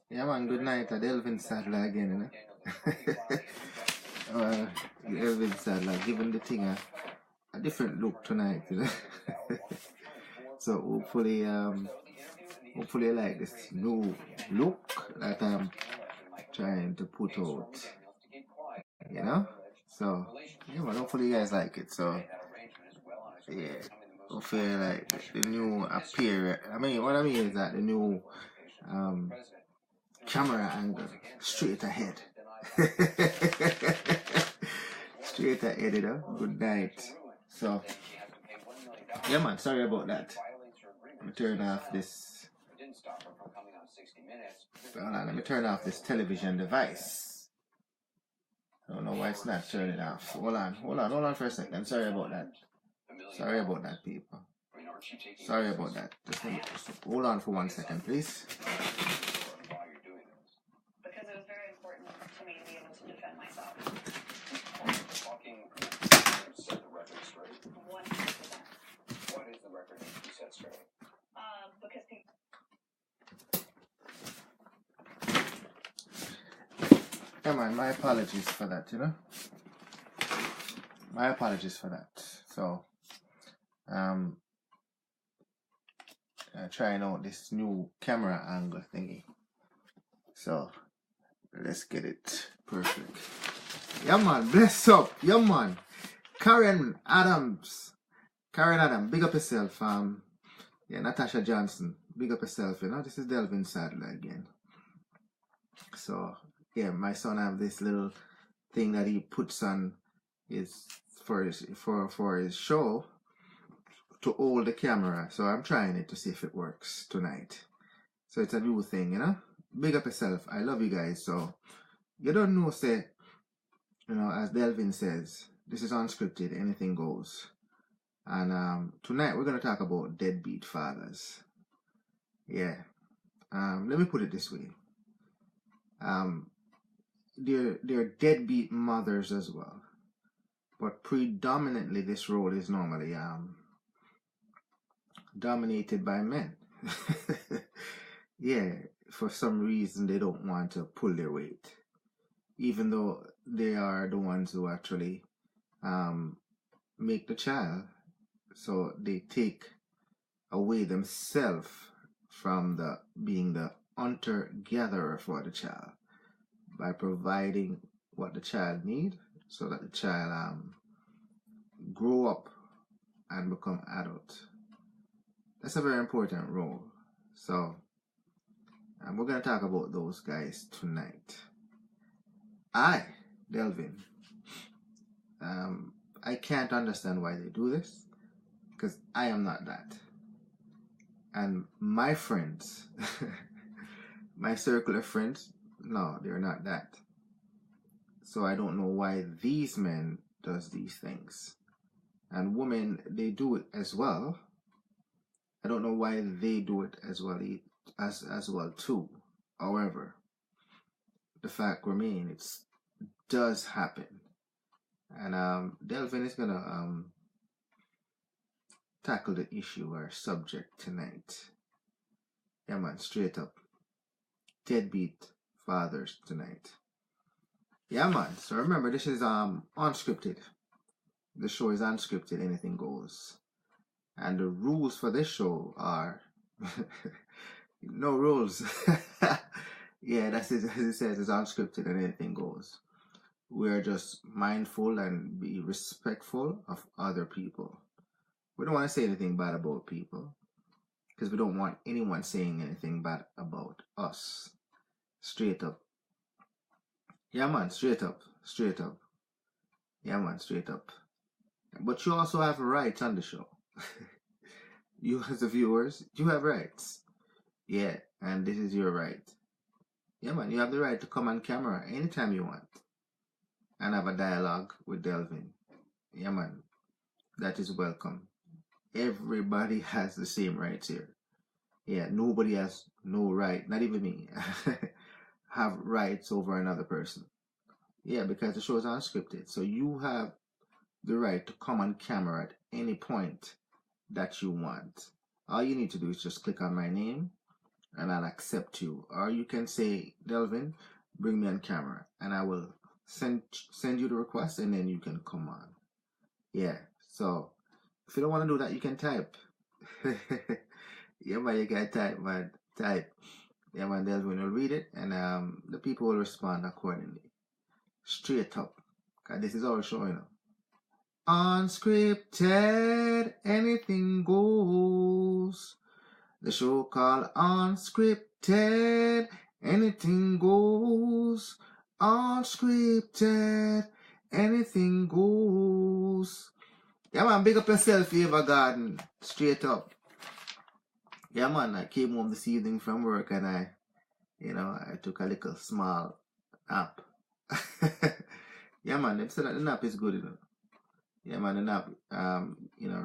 Yeah, man, good night. Delvin Sadler again, you know. Delvin Sadler giving the thing a different look tonight, you know. So hopefully you like this new look that I'm trying to put out, you know. So yeah, man, hopefully you guys like it. So yeah, hopefully you like the new appear. I mean, what I mean is that the new um camera angle straight ahead. Straight ahead, you know. Good night. So yeah, man, sorry about that. Let me turn off this. Hold on, let me turn off this television device. I don't know why it's not turning off. Hold on for a second. Sorry about that. Sorry about that, people. Sorry about that. Just hold on for 1 second, please. Because it was very important to me to be able to defend myself. Set the record straight. 100%. Why does the record need to be set straight? Because people. Yeah, man, my apologies for that, you know. My apologies for that. So, trying out this new camera angle thingy. So, let's get it perfect. Yeah, man, bless up. Yeah, man. Karen Adams, big up yourself. Yeah, Natasha Johnson, big up yourself. You know, this is Delvin Sadler again. So, yeah, my son have this little thing that he puts on for his show to hold the camera. So I'm trying it to see if it works tonight. So it's a new thing, you know. Big up yourself. I love you guys. So you don't know, say, you know, as Delvin says, this is unscripted. Anything goes. And tonight we're gonna talk about deadbeat fathers. Yeah. Let me put it this way. They're deadbeat mothers as well, but predominantly this role is normally dominated by men. Yeah, for some reason they don't want to pull their weight, even though they are the ones who actually make the child. So they take away themselves from being the hunter-gatherer for the child by providing what the child needs so that the child grow up and become adult. That's a very important role. So we're going to talk about those guys tonight. Delvin, I can't understand why they do this, because I am not that. And my friends, my circle of friends, no, they're not that. So I don't know why these men does these things. And women, they do it as well. I don't know why they do it as well as well too. However, the fact remains, it does happen. And Delvin is gonna tackle the issue or subject tonight. Yeah, man, straight up. Deadbeat fathers tonight. Yeah, man. So remember, this is unscripted. The show is unscripted. Anything goes. And the rules for this show are no rules. Yeah, that's it. As it says, it's unscripted and anything goes. We're just mindful and be respectful of other people. We don't want to say anything bad about people, because we don't want anyone saying anything bad about us. Straight up. Yeah, man, straight up. Straight up. Yeah, man, straight up. But you also have rights on the show. You as the viewers, you have rights. Yeah, and this is your right. Yeah, man, you have the right to come on camera anytime you want and have a dialogue with Delvin. Yeah, man, that is welcome. Everybody has the same rights here. Yeah, nobody has no right, not even me, have rights over another person. Yeah, because the show is unscripted. So you have the right to come on camera at any point that you want. All you need to do is just click on my name and I'll accept you. Or you can say, Delvin, bring me on camera, and I will send you the request, and then you can come on. Yeah. So if you don't want to do that, you can type. Yeah, man, you can type, man. Type. Yeah, man, Delvin will read it, and the people will respond accordingly. Straight up. Cause this is our show, you know. Unscripted, anything goes. The show called Unscripted, anything goes. Unscripted, anything goes. Yeah, man, big up yourself, Eva Garden. Straight up. Yeah, man, I came home this evening from work and I took a little small nap. Yeah, man, they said that the nap is good, you know. Yeah, man, the nap,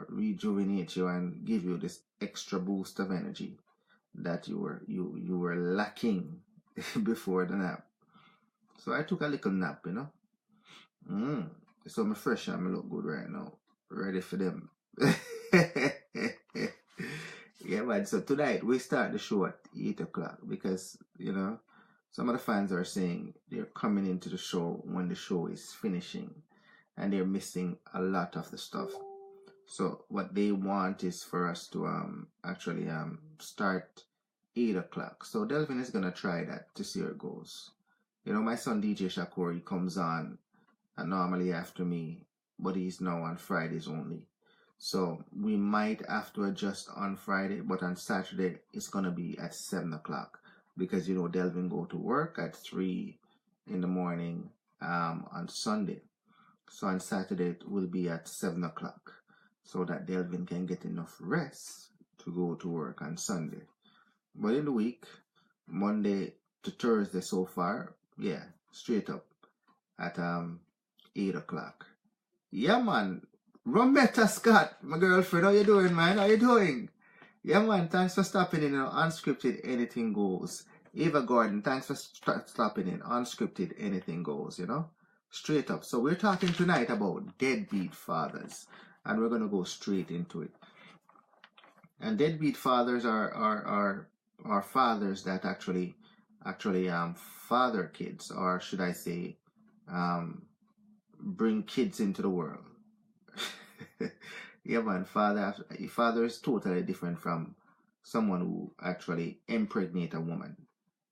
rejuvenate you and give you this extra boost of energy that you were lacking before the nap. So I took a little nap, you know. So I'm fresh and I look good right now. Ready for them. Yeah, man. So tonight we start the show at 8 o'clock because, you know, some of the fans are saying they're coming into the show when the show is finishing and they're missing a lot of the stuff. So what they want is for us to actually start 8 o'clock. So Delvin is gonna try that to see how it goes. You know, my son DJ Shakur, he comes on normally after me, but he's now on Fridays only. So we might have to adjust on Friday, but on Saturday it's gonna be at 7 o'clock because, you know, Delvin go to work at 3 in the morning on Sunday. So on Saturday it will be at 7 o'clock so that Delvin can get enough rest to go to work on Sunday. But in the week, Monday to Thursday so far, yeah, straight up at 8 o'clock. Yeah, man. Rometta Scott, my girlfriend, how you doing, man? How you doing? Yeah, man, thanks for stopping in. Unscripted, anything goes. Eva Gordon, thanks for stopping in. Unscripted, anything goes, you know? Straight up. So we're talking tonight about deadbeat fathers. And we're going to go straight into it. And deadbeat fathers are fathers that actually father kids, or should I say, bring kids into the world. Yeah, man, father is totally different from someone who actually impregnate a woman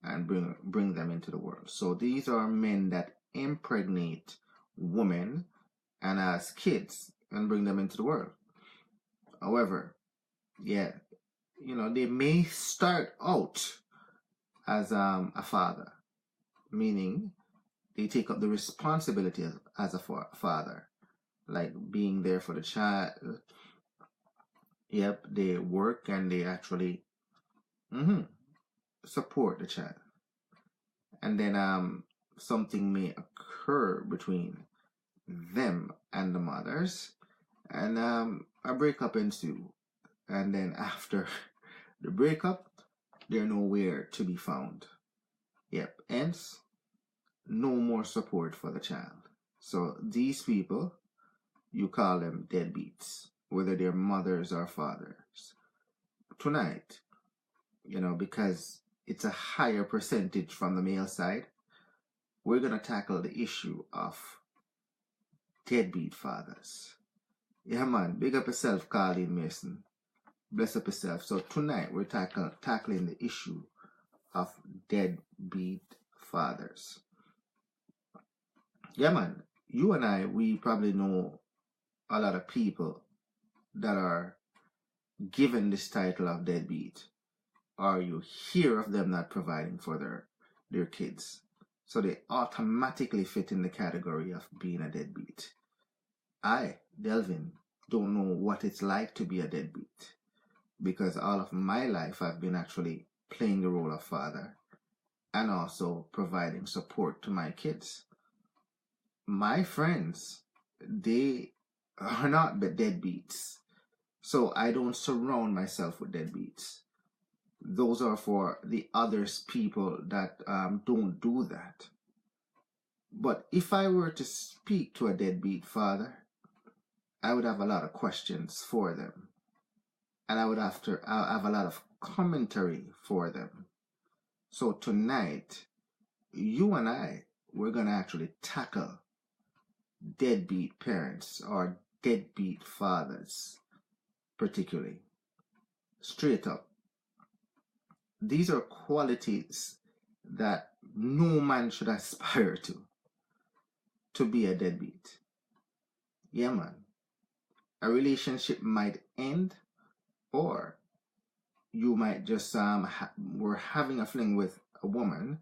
and bring them into the world. So these are men that impregnate women and as kids and bring them into the world. However, yeah, you know, they may start out as a father, meaning they take up the responsibility as a father, like being there for the child. Yep, they work and they actually support the child. And then something may occur between them and the mothers, and a breakup ensues. And then after the breakup, they're nowhere to be found. Yep, hence no more support for the child. So these people, you call them deadbeats, whether they're mothers or fathers. Tonight, you know, because it's a higher percentage from the male side, we're going to tackle the issue of deadbeat fathers. Yeah, man, big up yourself, Colleen Mason. Bless up yourself. So tonight, we're tackling the issue of deadbeat fathers. Yeah, man, you and I, we probably know a lot of people that are given this title of deadbeat, or you hear of them not providing for their kids. So they automatically fit in the category of being a deadbeat. I, Delvin, don't know what it's like to be a deadbeat because all of my life I've been actually playing the role of father and also providing support to my kids. My friends, they are not deadbeats. So I don't surround myself with deadbeats. Those are for the others people that don't do that. But if I were to speak to a deadbeat father, I would have a lot of questions for them. And I would have a lot of commentary for them. So tonight, you and we're going to actually tackle deadbeat parents or deadbeat fathers, particularly. Straight up. These are qualities that no man should aspire to be a deadbeat. Yeah, man. A relationship might end, or you might just we're having a fling with a woman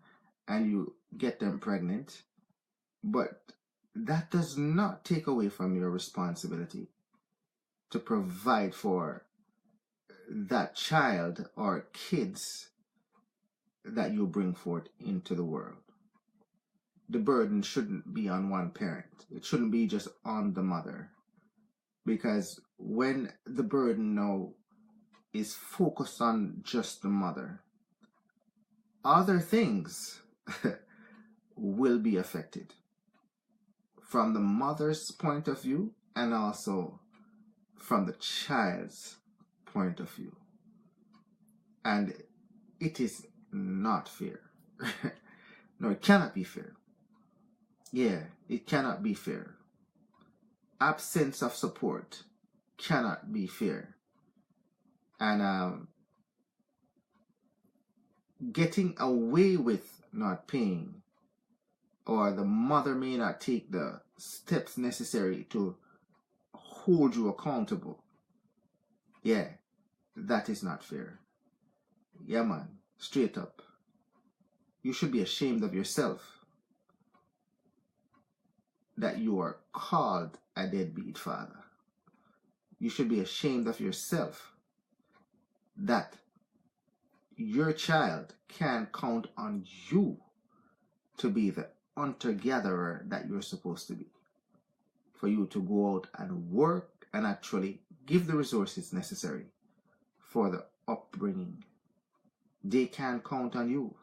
and you get them pregnant, but that does not take away from your responsibility to provide for that child or kids that you bring forth into the world. The burden shouldn't be on one parent. It shouldn't be just on the mother. Because when the burden now is focused on just the mother, other things will be affected from the mother's point of view and also from the child's point of view. And it is not fair. No, it cannot be fair. Yeah, it cannot be fair. Absence of support cannot be fair. And getting away with not paying, or the mother may not take the steps necessary to hold you accountable. Yeah, that is not fair. Yeah, man, straight up. You should be ashamed of yourself that you are called a deadbeat father. You should be ashamed of yourself that your child can count on you to be the hunter-gatherer that you're supposed to be. For you to go out and work and actually give the resources necessary for the upbringing. They can count on you.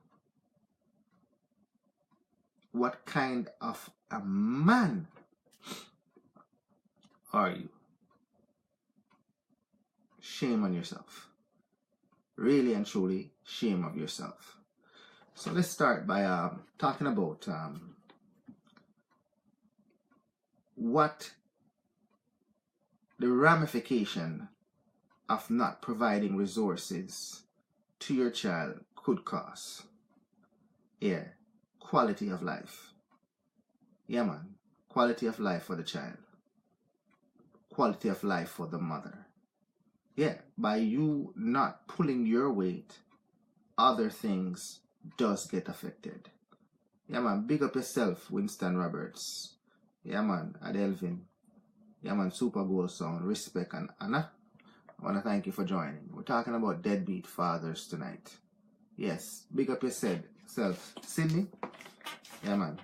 What kind of a man are you? Shame on yourself. Really and truly, shame of yourself. So let's start by talking about what the ramification of not providing resources to your child could cause. Yeah, quality of life. Yeah, man, quality of life for the child. Quality of life for the mother. Yeah, by you not pulling your weight, other things does get affected. Yeah, man, big up yourself, Winston Roberts. Yeah, man, Delvin. Yeah, man, Super Gold Sound, respect, and Anna. I want to thank you for joining. We're talking about deadbeat fathers tonight. Yes, big up yourself, Sydney. Yeah, man,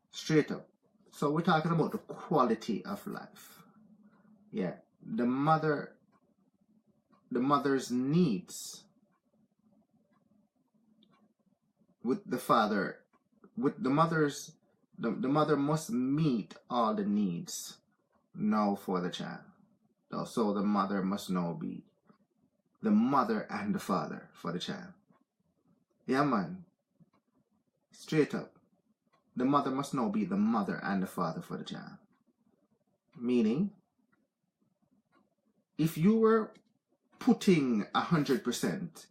straight up. So we're talking about the quality of life. Yeah, the mother's needs with the father, with the mother's, the mother must meet all the needs now for the child. So the mother must now be the mother and the father for the child. Yeah, man, straight up. The mother must now be the mother and the father for the child. Meaning, if you were putting 100%,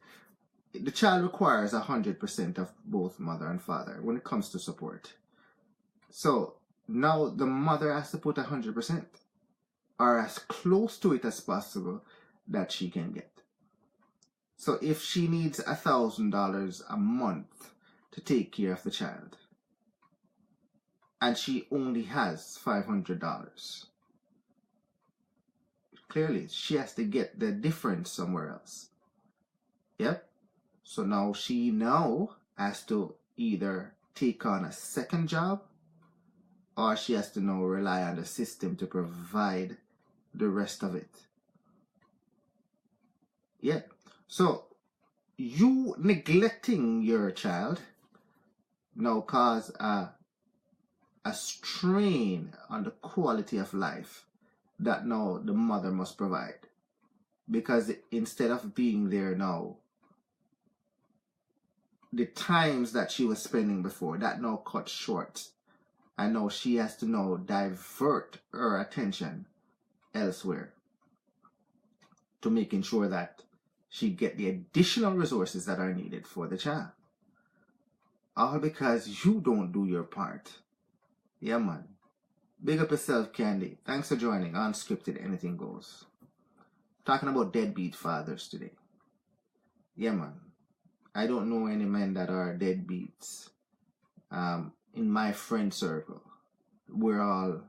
the child requires 100% of both mother and father when it comes to support. So now the mother has to put 100% or as close to it as possible that she can get. So if she needs $1,000 a month to take care of the child and she only has $500, clearly she has to get the difference somewhere else. Yep. So now she has to either take on a second job or she has to now rely on the system to provide the rest of it. Yeah. So you neglecting your child now cause a strain on the quality of life that now the mother must provide. Because instead of being there now the times that she was spending before, that now cut short. And now she has to now divert her attention elsewhere to making sure that she get the additional resources that are needed for the child. All because you don't do your part. Yeah, man. Big up yourself, Candy. Thanks for joining Unscripted Anything Goes. Talking about deadbeat fathers today. Yeah, man. I don't know any men that are deadbeats. In my friend circle, we're all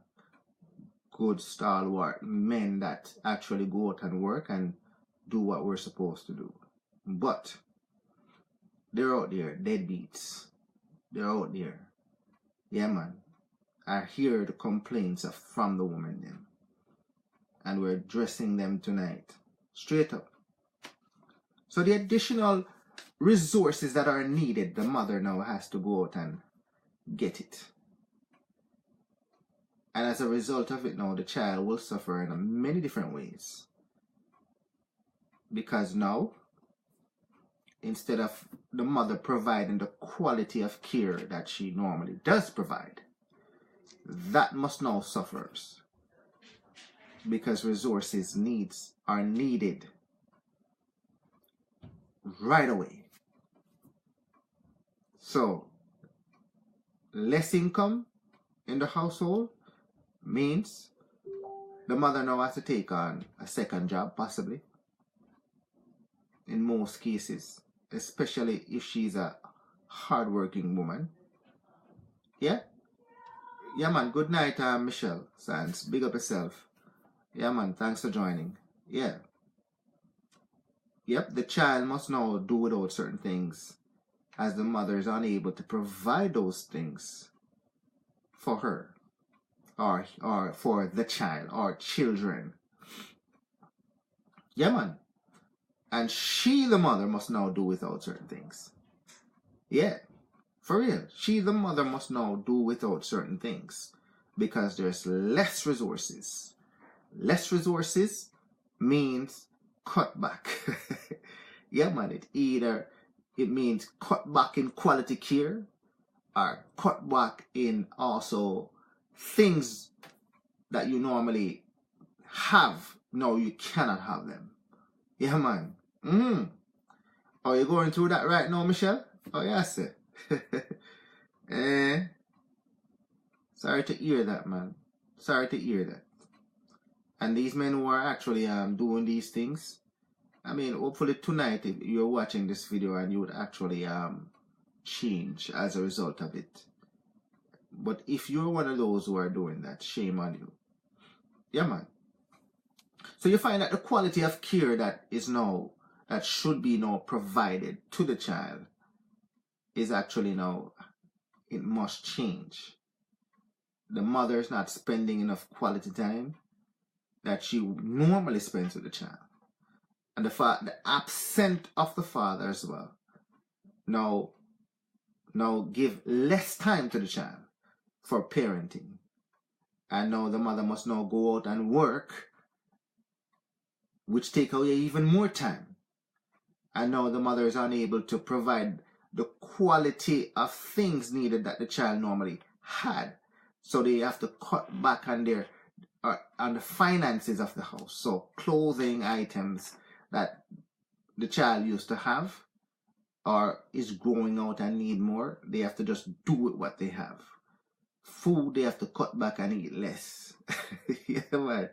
good stalwart men that actually go out and work and do what we're supposed to do. But they're out there, deadbeats. They're out there. Yeah, man. I hear the complaints from the women then. And we're addressing them tonight. Straight up. So the additional resources that are needed, the mother now has to go out and get it. And as a result of it now, the child will suffer in many different ways. Because now, instead of the mother providing the quality of care that she normally does provide, that must now suffer. Because resources are needed right away. So, less income in the household means the mother now has to take on a second job, possibly. In most cases, especially if she's a hardworking woman. Yeah? Yeah, man. Good night, Michelle Sands. Big up yourself. Yeah, man. Thanks for joining. Yeah. Yep, the child must now do without certain things as the mother is unable to provide those things for her or for the child or children. Yeah, man. And she, the mother, must now do without certain things. Yeah, for real. She, the mother, must now do without certain things because there's less resources. Less resources means cut back. Yeah, man. It means cut back in quality care or cut back in also things that you normally have. No, you cannot have them. Yeah, man. Oh, you're going through that right now, Michelle? Oh, yes, sir. Sorry to hear that, man. Sorry to hear that. And these men who are actually doing these things, I mean, hopefully tonight, if you're watching this video and you would actually change as a result of it. But if you're one of those who are doing that, shame on you. Yeah, man. So you find that the quality of care that should be now provided to the child is actually now, it must change. The mother is not spending enough quality time that she normally spends with the child. And the absent of the father as well now give less time to the child for parenting. And now the mother must now go out and work, which take away even more time. And now the mother is unable to provide the quality of things needed that the child normally had. So they have to cut back on the finances of the house. So clothing items that the child used to have or is growing out and need more, they have to just do with what they have. Food, they have to cut back and eat less. Yeah, man.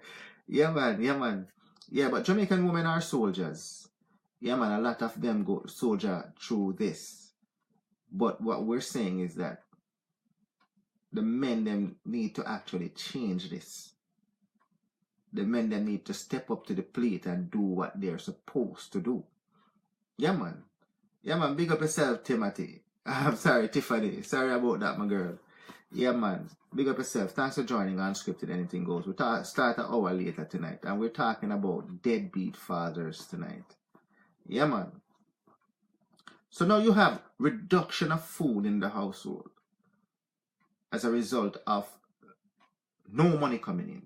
Yeah, man. Yeah, man. Yeah, but Jamaican women are soldiers. Yeah, man, a lot of them go soldier through this. But what we're saying is that the men them need to actually change this. The men them need to step up to the plate and do what they're supposed to do. Yeah, man. Yeah, man. Big up yourself, Timothy. I'm sorry, Tiffany. Sorry about that, my girl. Yeah, man. Big up yourself. Thanks for joining Unscripted Anything Goes. We start an hour later tonight, and we're talking about deadbeat fathers tonight. Yeah, man. So now you have reduction of food in the household as a result of no money coming in.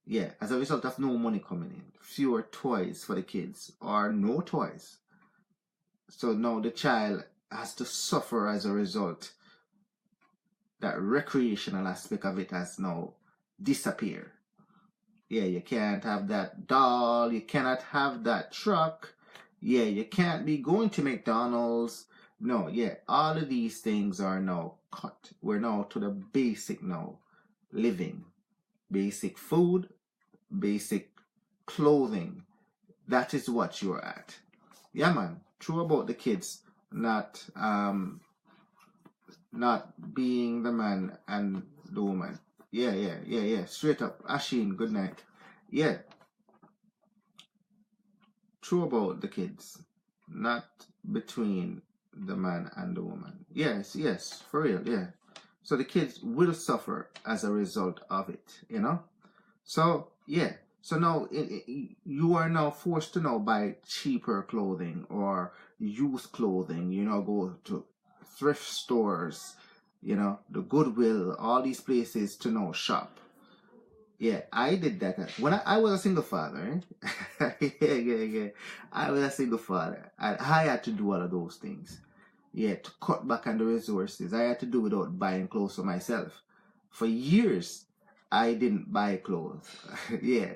Yeah, as a result of no money coming in. Fewer toys for the kids or no toys. So now the child has to suffer as a result. That recreational aspect of it has now disappeared. Yeah, you can't have that doll, you cannot have that truck. Yeah, you can't be going to McDonald's. No, yeah, all of these things are now cut. We're now to the basic now. Living. Basic food, basic clothing. That is what you're at. Yeah, man. True about the kids not being the man and the woman. Yeah. Straight up. Asheen, good night. Yeah. True about the kids. Not between the man and the woman. Yes, for real, yeah. So the kids will suffer as a result of it, you know? So, yeah. So now you are now forced to now buy cheaper clothing or used clothing, you know, go to thrift stores, you know, the Goodwill, all these places to now shop. Yeah, I did that. When I was a single father, yeah. I was a single father. I had to do all of those things. Yeah, to cut back on the resources. I had to do without buying clothes for myself. For years, I didn't buy clothes. Yeah,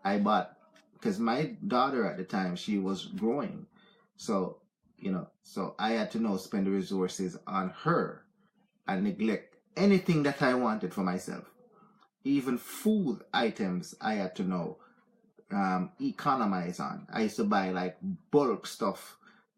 I bought, because my daughter at the time, she was growing. So, you know, so I had to now spend the resources on her and neglect anything that I wanted for myself. Even food items I had to know economize on. I used to buy like bulk stuff,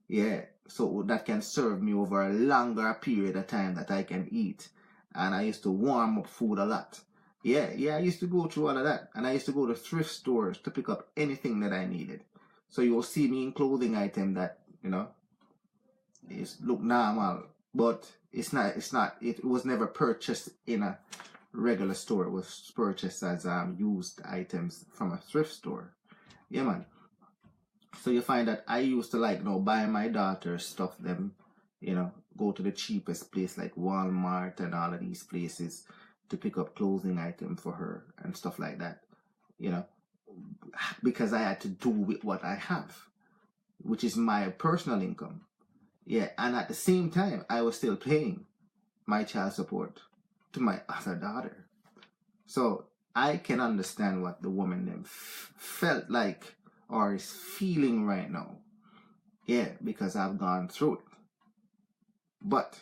yeah, so that can serve me over a longer period of time that I can eat. And I used to warm up food a lot. Yeah, I used to go through all of that. And I used to go to thrift stores to pick up anything that I needed. So you'll see me in clothing item that, you know, is look normal, but it was never purchased in a regular store. It was purchased as used items from a thrift store. Yeah, man. So you find that I used to like, you know, buy my daughter stuff, them, you know, go to the cheapest place like Walmart and all of these places to pick up clothing item for her and stuff like that, you know, because I had to do with what I have, which is my personal income. Yeah, and at the same time, I was still paying my child support to my other daughter. So I can understand what the woman them felt like or is feeling right now. Yeah, because I've gone through it. But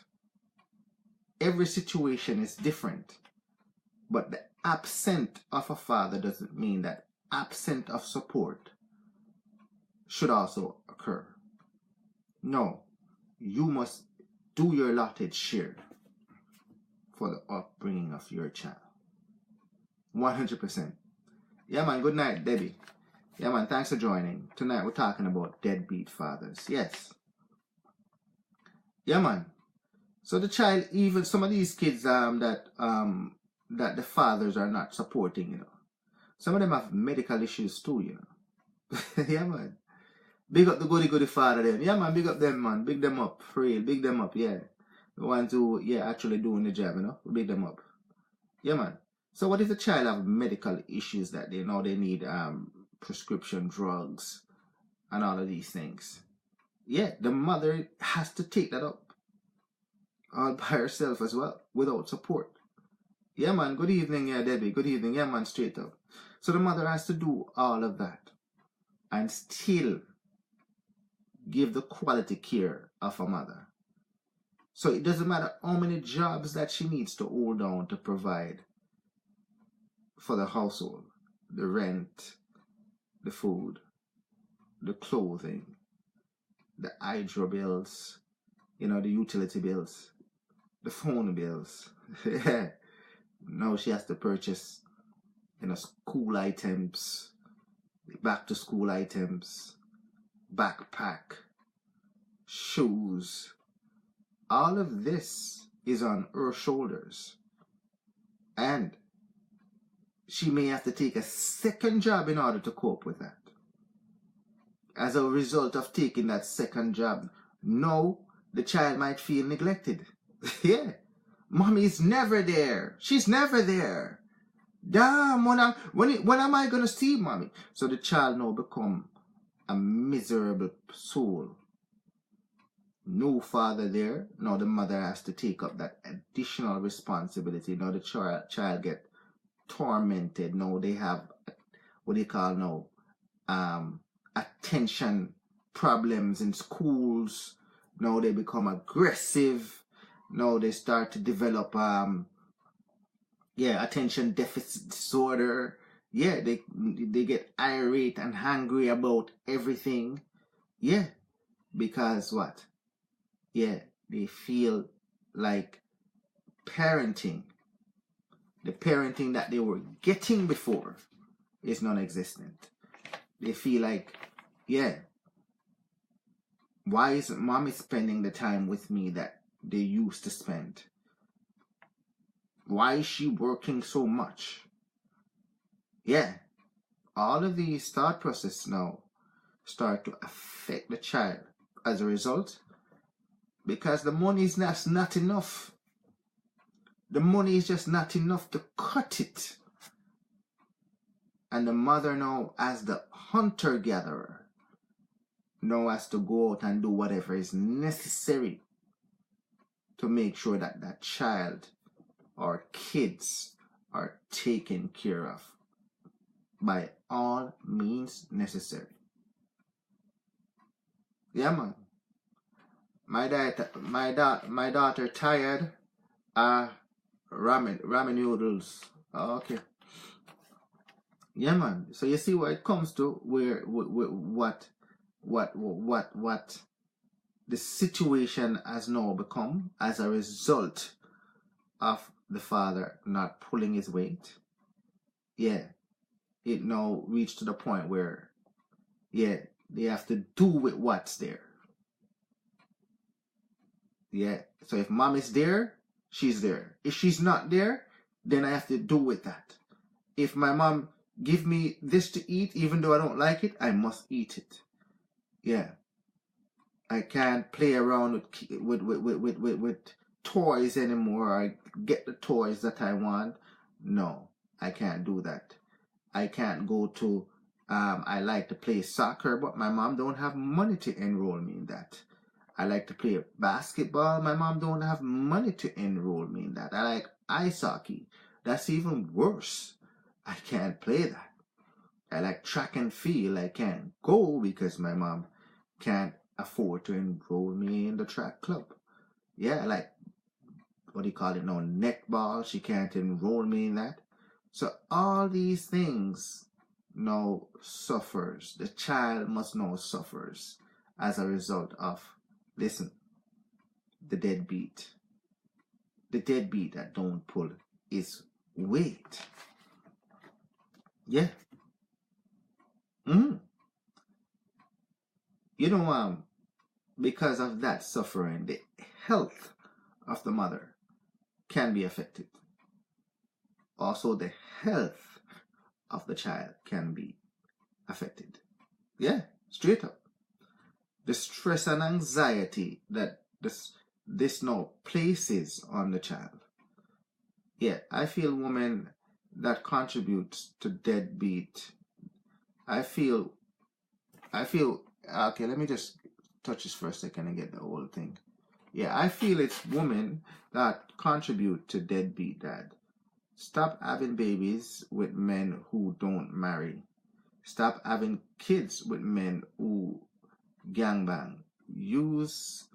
every situation is different. But the absence of a father doesn't mean that absence of support should also occur. No, you must do your allotted share for the upbringing of your child. 100%. Yeah, man. Good night, Debbie. Yeah, man. Thanks for joining. Tonight we're talking about deadbeat fathers. Yes. Yeah, man. So the child, even some of these kids that the fathers are not supporting, you know. Some of them have medical issues too, you know. Yeah, man. Big up the goody father them. Yeah, man. Big up them, man. Big them up. For real. Big them up, yeah. The ones who, yeah, actually doing the job, you know. Big them up. Yeah, man. So what if the child have medical issues that they know they need prescription drugs and all of these things? Yeah, the mother has to take that up all by herself as well, without support. Yeah, man. Good evening, yeah, Debbie. Good evening. Yeah, man. Straight up. So the mother has to do all of that and still give the quality care of a mother. So it doesn't matter how many jobs that she needs to hold down to provide for the household, the rent, the food, the clothing, the hydro bills, you know, the utility bills, the phone bills. Yeah. Now she has to purchase, you know, school items, back to school items, backpack, shoes. All of this is on her shoulders. And she may have to take a second job in order to cope with that. As a result of taking that second job, no, the child might feel neglected. Yeah. Mommy is never there. She's never there. Damn, when am I going to see mommy? So the child now become a miserable soul. no father there. Now the mother has to take up that additional responsibility. Now the child get tormented. Now they have what they call now attention problems in schools. Now they become aggressive. Now they start to develop attention deficit disorder. Yeah, they get irate and angry about everything. Yeah, because what? Yeah, they feel like parenting, the parenting that they were getting before, is non-existent. They feel like, yeah, why isn't mommy spending the time with me that they used to spend? Why is she working so much? Yeah, all of these thought processes now start to affect the child as a result, because the money is not enough. The money is just not enough to cut it. And the mother now, as the hunter-gatherer, now has to go out and do whatever is necessary to make sure that that child or kids are taken care of by all means necessary. Yeah, man. My daughter tired. Ramen noodles. Okay. Yeah, man. So you see what it comes to, what the situation has now become as a result of the father not pulling his weight. Yeah, it now reached to the point where, yeah, they have to do with what's there. Yeah, so if mom is there, she's there. If she's not there, then I have to do with that. If my mom give me this to eat, even though I don't like it, I must eat it. Yeah, I can't play around with toys anymore. I get the toys that I want. No, I can't do that. I can't go to, I like to play soccer, but my mom don't have money to enroll me in that. I like to play basketball. My mom don't have money to enroll me in that. I like ice hockey. That's even worse. I can't play that. I like track and field. I can't go because my mom can't afford to enroll me in the track club. Yeah, I like, what do you call it now, netball. She can't enroll me in that. So all these things now suffers. The child must now suffers as a result of, listen, the deadbeat. The deadbeat that don't pull his weight. Yeah. You know, because of that suffering, the health of the mother can be affected. Also, the health of the child can be affected. Yeah, straight up. The stress and anxiety that this now places on the child. Yeah, I feel women that contribute to deadbeat. I feel, okay, let me just touch this for a second and get the whole thing. Yeah, I feel it's women that contribute to deadbeat dad. Stop having babies with men who don't marry. Stop having kids with men who gangbang. Use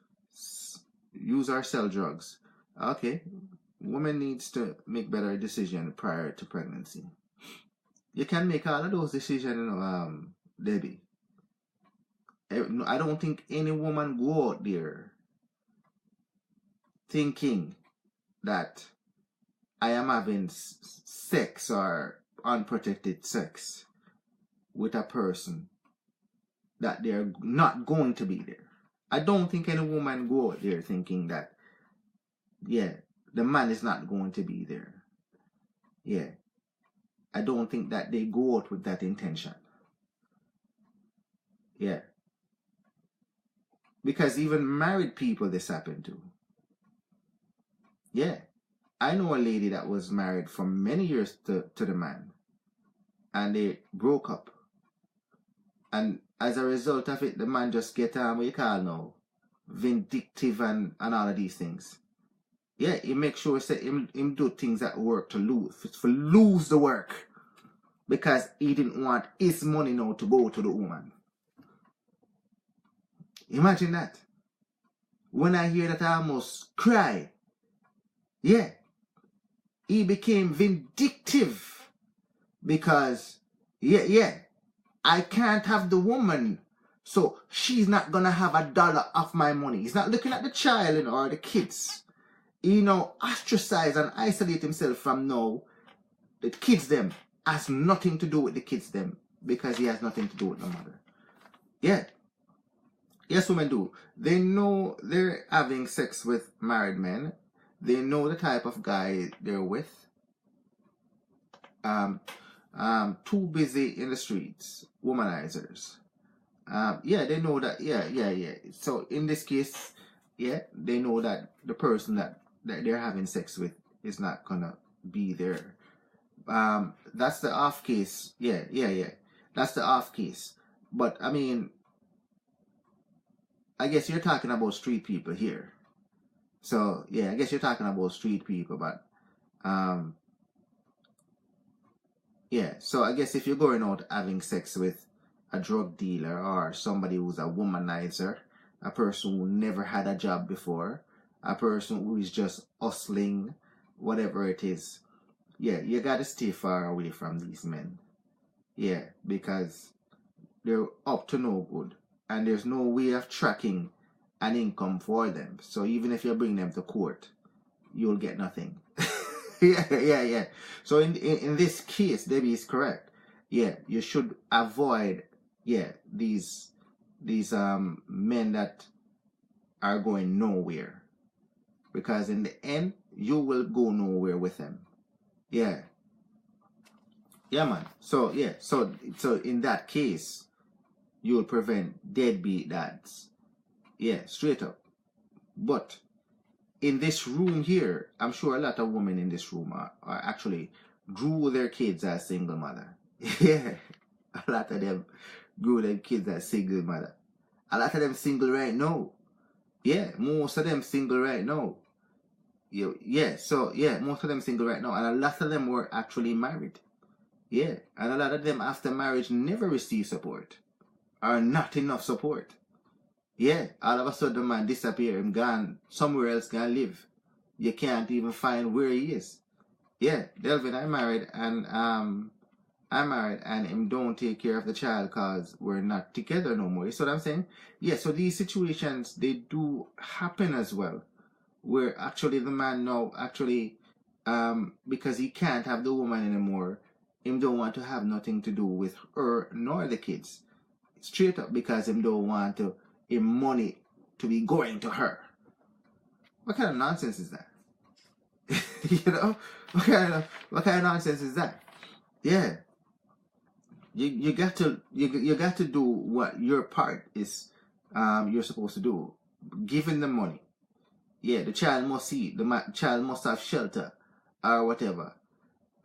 or sell drugs. Okay, woman needs to make better decisions prior to pregnancy. You can make all of those decisions, Debbie. I don't think any woman go out there thinking that I am having sex or unprotected sex with a person that they're not going to be there. I don't think any woman go out there thinking that, yeah, the man is not going to be there. Yeah. I don't think that they go out with that intention. Yeah. Because even married people this happened to. Yeah. I know a lady that was married for many years to the man. And they broke up. And as a result of it, the man just get what you call now vindictive and all of these things. Yeah, he make sure say him do things at work to lose the work. Because he didn't want his money now to go to the woman. Imagine that. When I hear that, I almost cry. Yeah. He became vindictive. Because, I can't have the woman. So she's not going to have $1 of my money. He's not looking at the child or the kids. He now ostracize and isolate himself from now. The kids them. Has nothing to do with the kids them because he has nothing to do with the mother. Yeah. Yes, women do. They know they're having sex with married men. They know the type of guy they're with. Too busy in the streets. Womanizers. They know that. Yeah. So in this case, they know that the person that they're having sex with is not gonna be there. That's the off case. Yeah. That's the off case. But I mean, I guess you're talking about street people here. So yeah, I guess you're talking about street people, but so I guess if you're going out having sex with a drug dealer or somebody who's a womanizer, a person who never had a job before, a person who is just hustling, whatever it is. Yeah, you gotta stay far away from these men. Yeah, because they're up to no good. And there's no way of tracking an income for them. So even if you bring them to court, you'll get nothing. Yeah. So in this case, Debbie is correct. Yeah, you should avoid, these men that are going nowhere. Because in the end, you will go nowhere with them. Yeah. Yeah, man. So in that case, you'll prevent deadbeat dads. Yeah, straight up. But in this room here, I'm sure a lot of women in this room are actually grew their kids as single mother. Yeah. A lot of them grew their kids as single mother. A lot of them single right now. Yeah, most of them single right now. Most of them single right now. And a lot of them were actually married. Yeah, and a lot of them after marriage never receive support. Or not enough support. Yeah, all of a sudden the man disappear and gone somewhere else gonna live. You can't even find where he is. Yeah, Delvin, I'm married and him don't take care of the child cause we're not together no more. You see what I'm saying? Yeah, so these situations, they do happen as well. Where actually the man now actually, because he can't have the woman anymore, him don't want to have nothing to do with her nor the kids. Straight up because him don't want him money to be going to her. What kind of nonsense is that? You know? What kind of nonsense is that? Yeah. You got to do what your part is you're supposed to do. Give him the money. Yeah, the child must eat. The child must have shelter or whatever.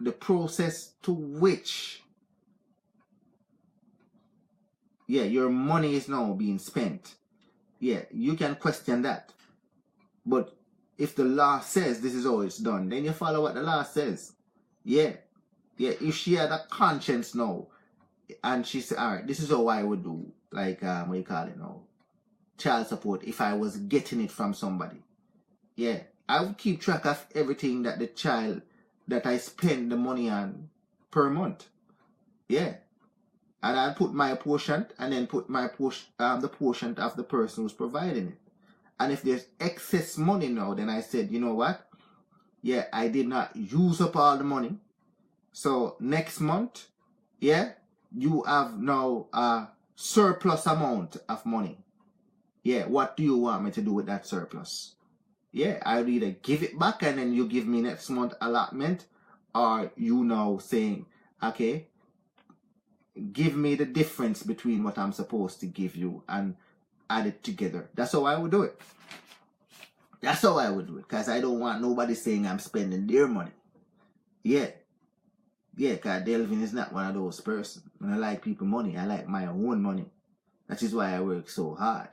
The process to which your money is now being spent. Yeah, you can question that. But if the law says this is how it's done, then you follow what the law says. Yeah. If she had a conscience now, and she said, alright, this is how I would do, like, what do you call it now? Child support, if I was getting it from somebody. Yeah, I would keep track of everything that the child, that I spend the money on per month. Yeah. And I'll put my portion and then put my the portion of the person who's providing it. And if there's excess money now, then I said, you know what? Yeah, I did not use up all the money. So next month, you have now a surplus amount of money. Yeah, what do you want me to do with that surplus? Yeah, I'll either give it back and then you give me next month allotment, or you now saying, okay, give me the difference between what I'm supposed to give you and add it together. That's how I would do it. That's how I would do it. Because I don't want nobody saying I'm spending their money. Yeah. Yeah, because Delvin is not one of those persons. When I like people money, I like my own money. That is why I work so hard.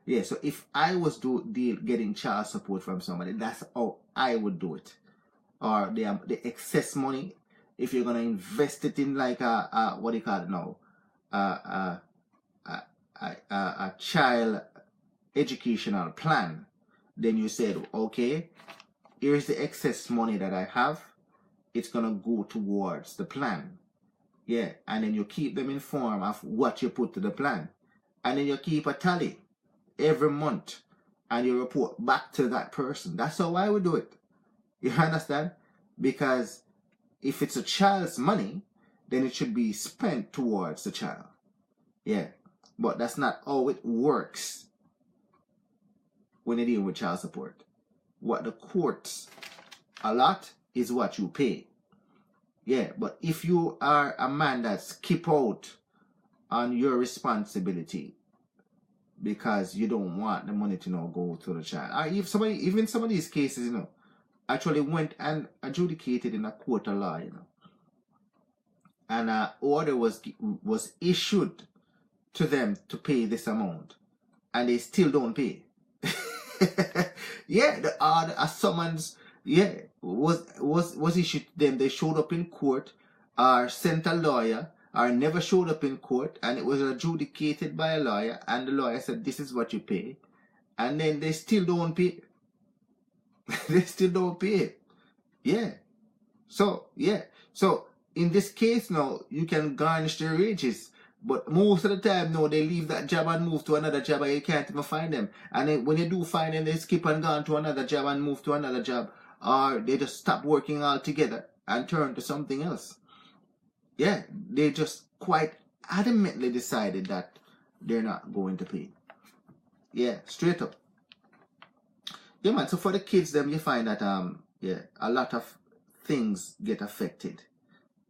Yeah, so if I was getting child support from somebody, that's how I would do it. Or the excess money, if you're gonna invest it in like a what do you call it now, a child educational plan, then you said, okay, here's the excess money that I have. It's gonna go towards the plan. Yeah, and then you keep them informed of what you put to the plan, and then you keep a tally every month, and you report back to that person. That's how I would do it. You understand? Because if it's a child's money, then it should be spent towards the child. Yeah, but that's not how it works when you're dealing with child support. What the courts allot is what you pay. Yeah, but if you are a man that skip out on your responsibility because you don't want the money to now go to the child, or if somebody, even some of these cases, actually went and adjudicated in a court of law, and an order was issued to them to pay this amount, and they still don't pay. Yeah, the order, a summons, yeah, was issued to them. They showed up in court, or sent a lawyer, or never showed up in court, and it was adjudicated by a lawyer, and the lawyer said, this is what you pay, and then they still don't pay. They still don't pay. Yeah. So, yeah. So, in this case now, you can garnish their wages. But most of the time, no, they leave that job and move to another job, and you can't even find them. And then when you do find them, they skip and go to another job and move to another job. Or they just stop working altogether and turn to something else. Yeah, they just quite adamantly decided that they're not going to pay. Yeah, straight up. Yeah, man, so for the kids, them, you find that, a lot of things get affected.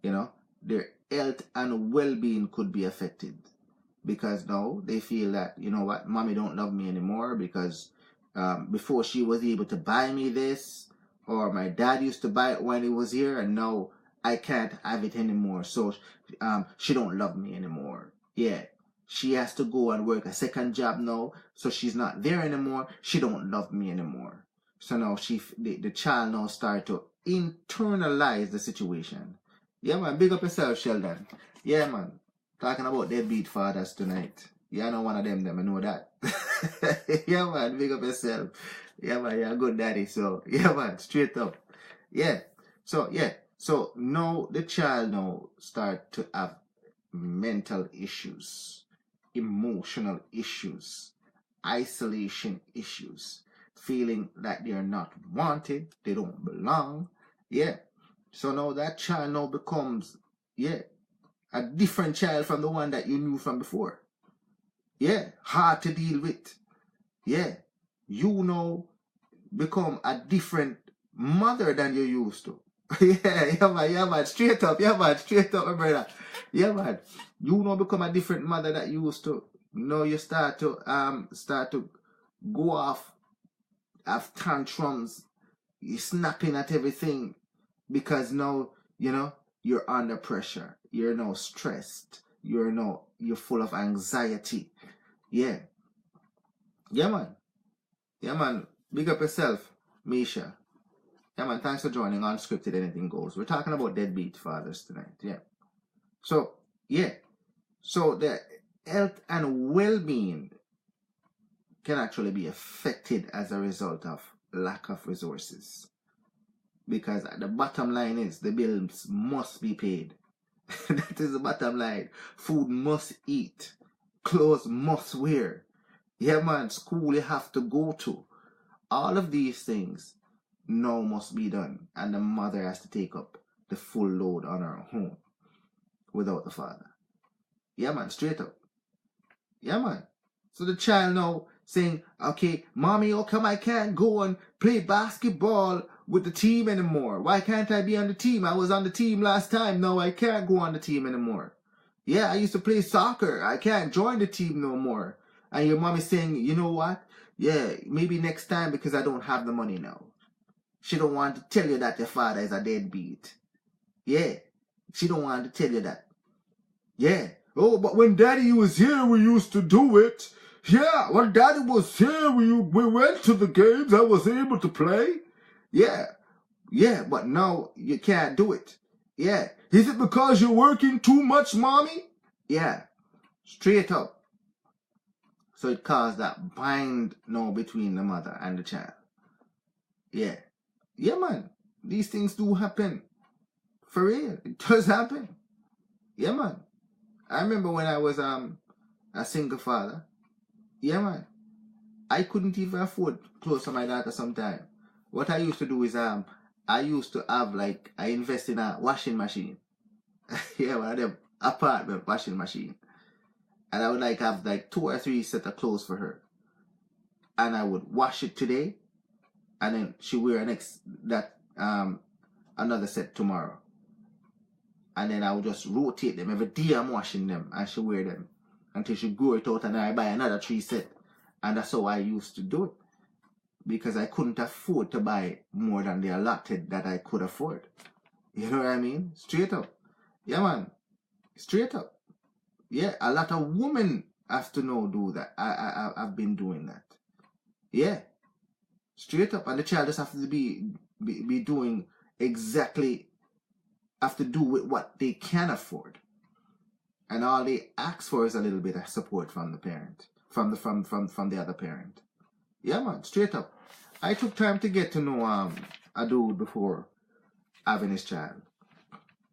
Their health and well-being could be affected because now they feel that, you know what, mommy don't love me anymore because before she was able to buy me this, or my dad used to buy it when he was here, and now I can't have it anymore, so she don't love me anymore. Yeah, she has to go and work a second job now, so she's not there anymore. She don't love me anymore. So now the child now start to internalize the situation. Yeah, man, big up yourself, Sheldon. Yeah, man, talking about Deadbeat Fathers tonight. Yeah, I know one of them, I know that. Yeah, man, big up yourself. Yeah, man, you're a good daddy, so, yeah, man, straight up. Yeah, so now the child now start to have mental issues, emotional issues, isolation issues, feeling like they're not wanted, they don't belong. Yeah. So now that child now becomes, a different child from the one that you knew from before. Yeah, hard to deal with. Yeah, you now become a different mother than you used to. Yeah, man, straight up, my brother. Yeah, man, you now become a different mother that you used to. Now you start to go off, have tantrums, you're snapping at everything. Because now, you're under pressure. You're now stressed. You're full of anxiety. Yeah. Yeah, man. Yeah, man. Big up yourself, Misha. Yeah, man. Thanks for joining Unscripted Anything Goes. We're talking about Deadbeat Fathers tonight. Yeah. So, yeah. So, the health and well-being can actually be affected as a result of lack of resources. Because the bottom line is the bills must be paid. That is the bottom line. Food must eat. Clothes must wear. Yeah, man, school you have to go to. All of these things now must be done. And the mother has to take up the full load on her own without the father. Yeah, man, straight up. Yeah, man. So the child now saying, okay, mommy, how come I can't go and play basketball with the team anymore? Why can't I be on the team? I was on the team last time. No, I can't go on the team anymore. Yeah, I used to play soccer. I can't join the team no more. And your mom is saying, you know what? Yeah, maybe next time because I don't have the money now. She don't want to tell you that your father is a deadbeat. Yeah, she don't want to tell you that. Yeah. Oh, but when daddy was here, we used to do it. Yeah, when daddy was here, we went to the games, I was able to play. Yeah, but now you can't do it. Yeah, is it because you're working too much, mommy? Yeah, straight up. So it caused that bind now between the mother and the child. Yeah, man, these things do happen. For real, it does happen. Yeah, man. I remember when I was a single father. Yeah, man. I couldn't even afford clothes for my daughter sometime. What I used to do is I used to have I invest in a washing machine. Yeah, one of them apartment washing machine. And I would have 2 or 3 set of clothes for her. And I would wash it today, and then she wear another set tomorrow. And then I would just rotate them. Every day I'm washing them, and she wear them until she grow it out, and then I buy another 3 set. And that's how I used to do it. Because I couldn't afford to buy more than the allotted that I could afford. You know what I mean? Straight up. Yeah, man. Straight up. Yeah, a lot of women have to now do that. I've been doing that. Yeah. Straight up. And the child just have to be doing exactly, have to do with what they can afford. And all they ask for is a little bit of support from the parent. From the other parent. Yeah, man. Straight up. I took time to get to know a dude before having his child.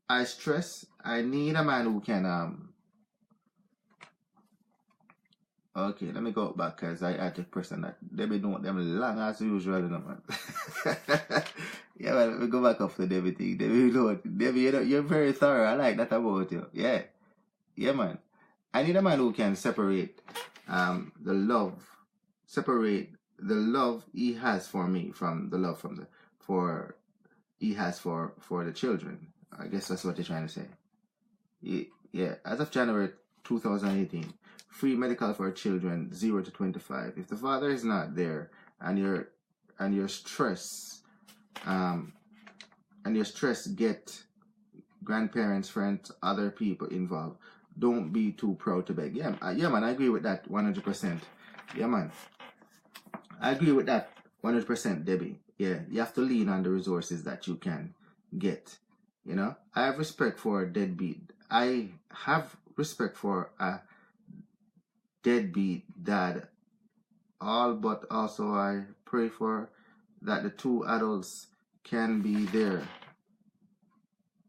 I stress I need a man who can okay, let me go back because I had to press on that. They be doing them long as usual, you know, man. Yeah, man, let me go back up to Debbie thing. Debbie, you're very thorough. I like that about you. Yeah. Yeah, man. I need a man who can separate the love he has for me from the love he has for the children. I guess that's what you're trying to say. Yeah. As of January 2018, free medical for children 0 to 25. If the father is not there and your stress get grandparents, friends, other people involved, don't be too proud to beg. Yeah, man, I agree with that 100%. Yeah, man. I agree with that 100%, Debbie. Yeah, you have to lean on the resources that you can get. You know, I have respect for a deadbeat. I have respect for a deadbeat dad. But also I pray for that the 2 adults can be there.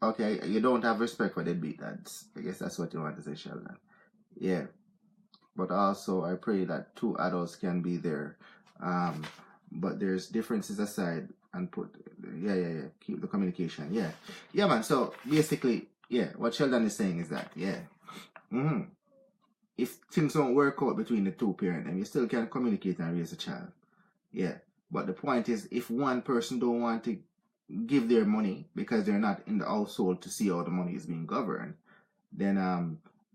Okay, you don't have respect for deadbeat dads. I guess that's what you want to say, Sheldon. Yeah. But also I pray that 2 adults can be there. But there's differences aside and keep the communication. Yeah, man. So basically, what Sheldon is saying is that, if things don't work out between the 2 parents, then you still can communicate and raise a child. Yeah. But the point is, if one person don't want to give their money because they're not in the household to see how the money is being governed, then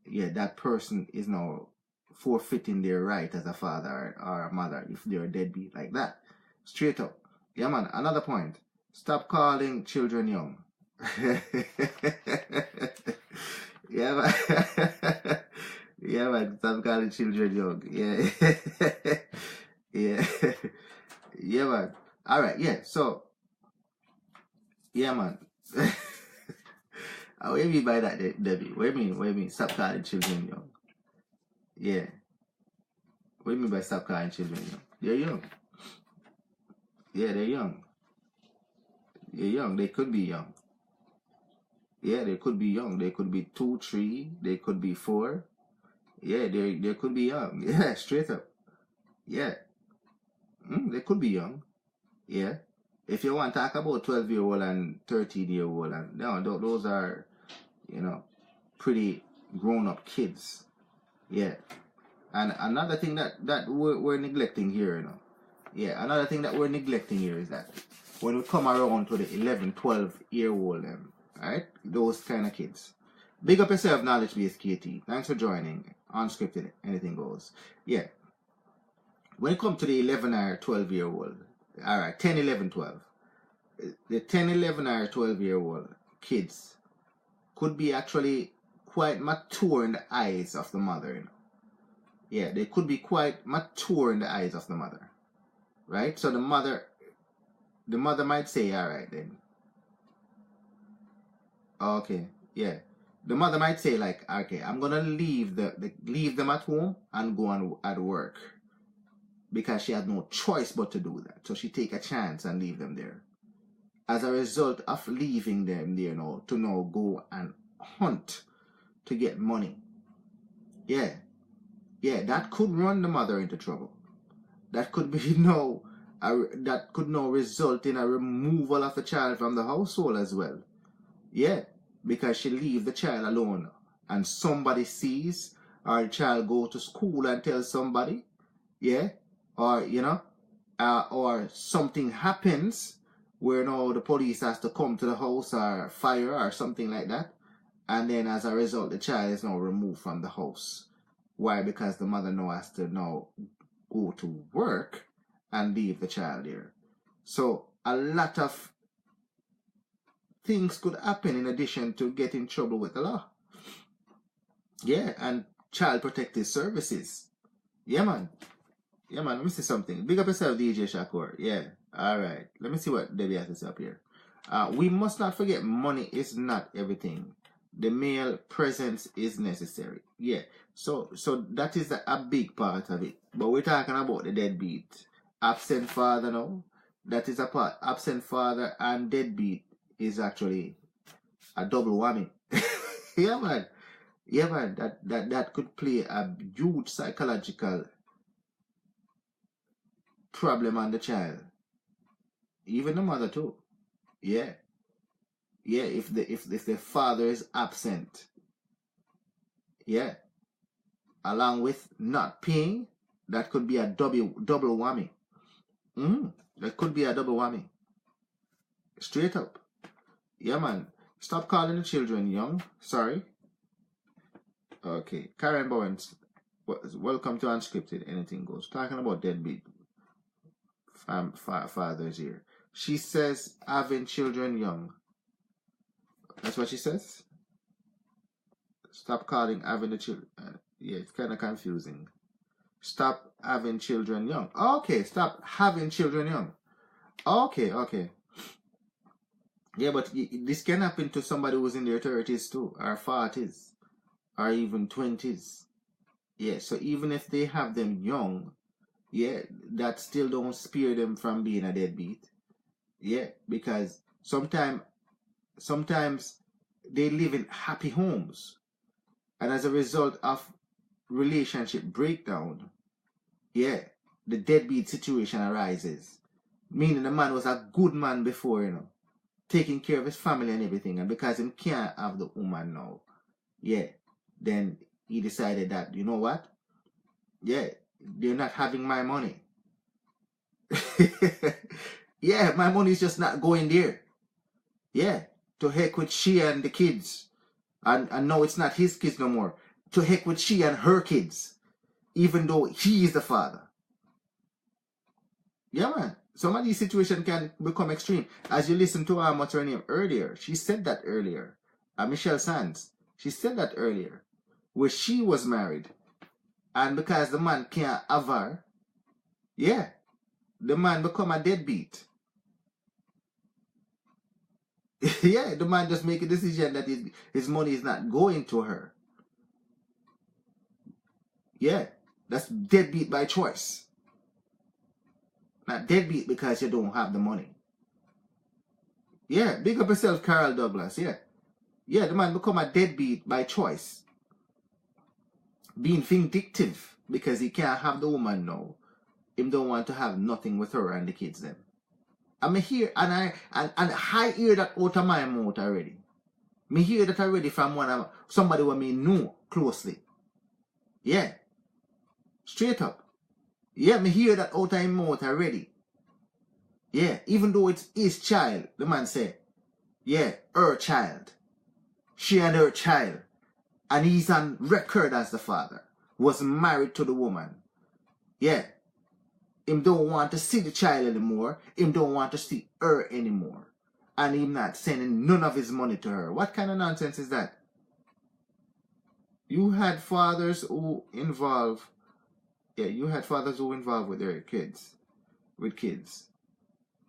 that person is now forfeiting their right as a father or a mother if they're a deadbeat like that. Straight up. Yeah, man. Another point. Stop calling children young. Yeah, man. Yeah, man. Stop calling children young. Yeah. Yeah. Yeah, man. All right. Yeah. So, yeah, man. What do you mean by that, Debbie? What do you mean? Stop calling children young. Yeah. What do you mean by stop calling children young? They're young. Yeah, they're young. They're young. They could be young. Yeah, they could be young. They could be 2, 3. They could be 4. Yeah, they could be young. Yeah, straight up. Yeah. They could be young. Yeah. If you want to talk about 12-year-old and 13-year-old, and no, those are, pretty grown-up kids. Yeah. And another thing that we're neglecting here, Yeah, another thing that we're neglecting here is that when we come around to the 11, 12-year-old, alright? Those kind of kids. Big up yourself, Knowledge Base KT. Thanks for joining. Unscripted, anything goes. Yeah. When it comes to the 11 or 12-year-old, alright, 10, 11, 12. The 10, 11 or 12-year-old kids could be actually quite mature in the eyes of the mother, Yeah, they could be quite mature in the eyes of the mother, right? So the mother might say, all right then, okay, yeah. The mother might say like, okay, I'm gonna leave them at home and go on at work because she had no choice but to do that. So she take a chance and leave them there. As a result of leaving them there now to now go and hunt to get money. Yeah, yeah, that could run the mother into trouble. That could be that could now result in a removal of the child from the household as well. Yeah, because she leave the child alone and somebody sees, or the child go to school and tell somebody, yeah, or or something happens where now the police has to come to the house or fire or something like that, and then as a result the child is now removed from the house. Why? Because the mother now has to now go to work and leave the child there. So a lot of things could happen in addition to get in trouble with the law. Yeah, and child protective services. Yeah, man. Yeah, man. Let me see something. Big up yourself, DJ Shakur. Yeah. All right. Let me see what Debbie has to say up here. We must not forget money is not everything. The male presence is necessary. Yeah. So that is a big part of it. But we're talking about the deadbeat. Absent father now. That is a part. Absent father and deadbeat is actually a double whammy. Yeah, man. Yeah, man. That could play a huge psychological problem on the child. Even the mother too. Yeah. Yeah, if the father is absent. Yeah. Along with not paying, that could be a double whammy. That could be a double whammy. Straight up. Yeah, man. Stop calling the children young. Sorry. Okay. Karen Bowens, welcome to Unscripted. Anything goes. Talking about deadbeat fathers here. She says having children young. That's what she says? Stop calling having the children. Yeah, it's kind of confusing. Stop having children young. Okay, stop having children young. Okay. Yeah, but this can happen to somebody who's in their 30s too, or 40s, or even 20s. Yeah, so even if they have them young, yeah, that still don't spare them from being a deadbeat. Yeah, because sometimes they live in happy homes. And as a result of relationship breakdown, yeah, the deadbeat situation arises. Meaning the man was a good man before, taking care of his family and everything. And because he can't have the woman now, yeah, then he decided that, you know what? Yeah, they're not having my money. Yeah, my money is just not going there. Yeah, to heck with she and the kids. And no, it's not his kids no more. To heck with she and her kids. Even though he is the father. Yeah, man. Some of these situations can become extreme. As you listen to her, what's her name earlier, she said that earlier. Michelle Sands. She said that earlier. Where she was married. And because the man can't have her, yeah, the man become a deadbeat. Yeah, the man just make a decision that his money is not going to her. Yeah, that's deadbeat by choice. Not deadbeat because you don't have the money. Yeah, big up yourself, Carol Douglas. Yeah. Yeah, the man become a deadbeat by choice. Being vindictive because he can't have the woman now. Him don't want to have nothing with her and the kids then. I hear and I hear that out of my mouth already. Me hear that already from somebody who me know closely. Yeah. Straight up. Yeah, me hear that out of his mouth already. Yeah, even though it's his child, the man said, yeah, her child. She and her child. And he's on record as the father. Was married to the woman. Yeah. Him don't want to see the child anymore. Him don't want to see her anymore. And him not sending none of his money to her. What kind of nonsense is that? You had fathers who involve Yeah, you had fathers who were involved with their kids. With kids.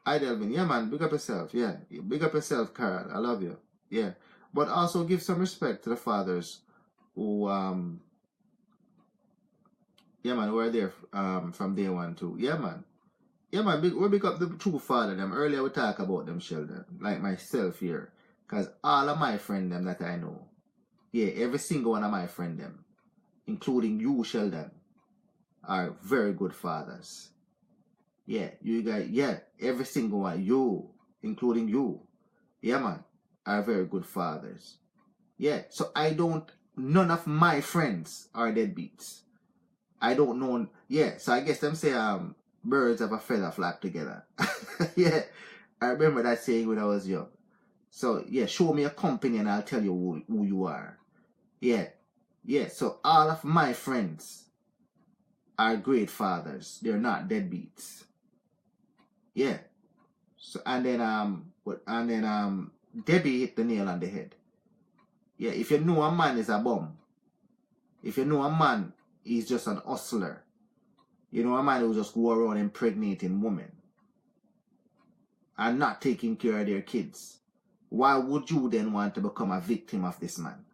I Delvin, yeah man, big up yourself. Yeah. Big up yourself, Carl. I love you. Yeah. But also give some respect to the fathers who yeah man, who are there from day one too. Yeah man. Yeah man, we big up the true father them. Earlier we talk about them children. Like myself here. Cause all of my friend them that I know. Yeah, every single one of my friend them, including you, Sheldon, are very good fathers. Yeah, you guys, yeah, every single one, you, including you, yeah, man, are very good fathers. Yeah, so none of my friends are deadbeats. I don't know, yeah, so I guess them say, birds of a feather flock together. Yeah, I remember that saying when I was young. So, yeah, show me a company and I'll tell you who you are. Yeah, yeah, so all of my friends are great fathers. They're not deadbeats. Yeah. So and then Debbie hit the nail on the head. Yeah, if you know a man is a bum, if you know a man is just an hustler, you know a man who just go around impregnating women and not taking care of their kids, why would you then want to become a victim of this man?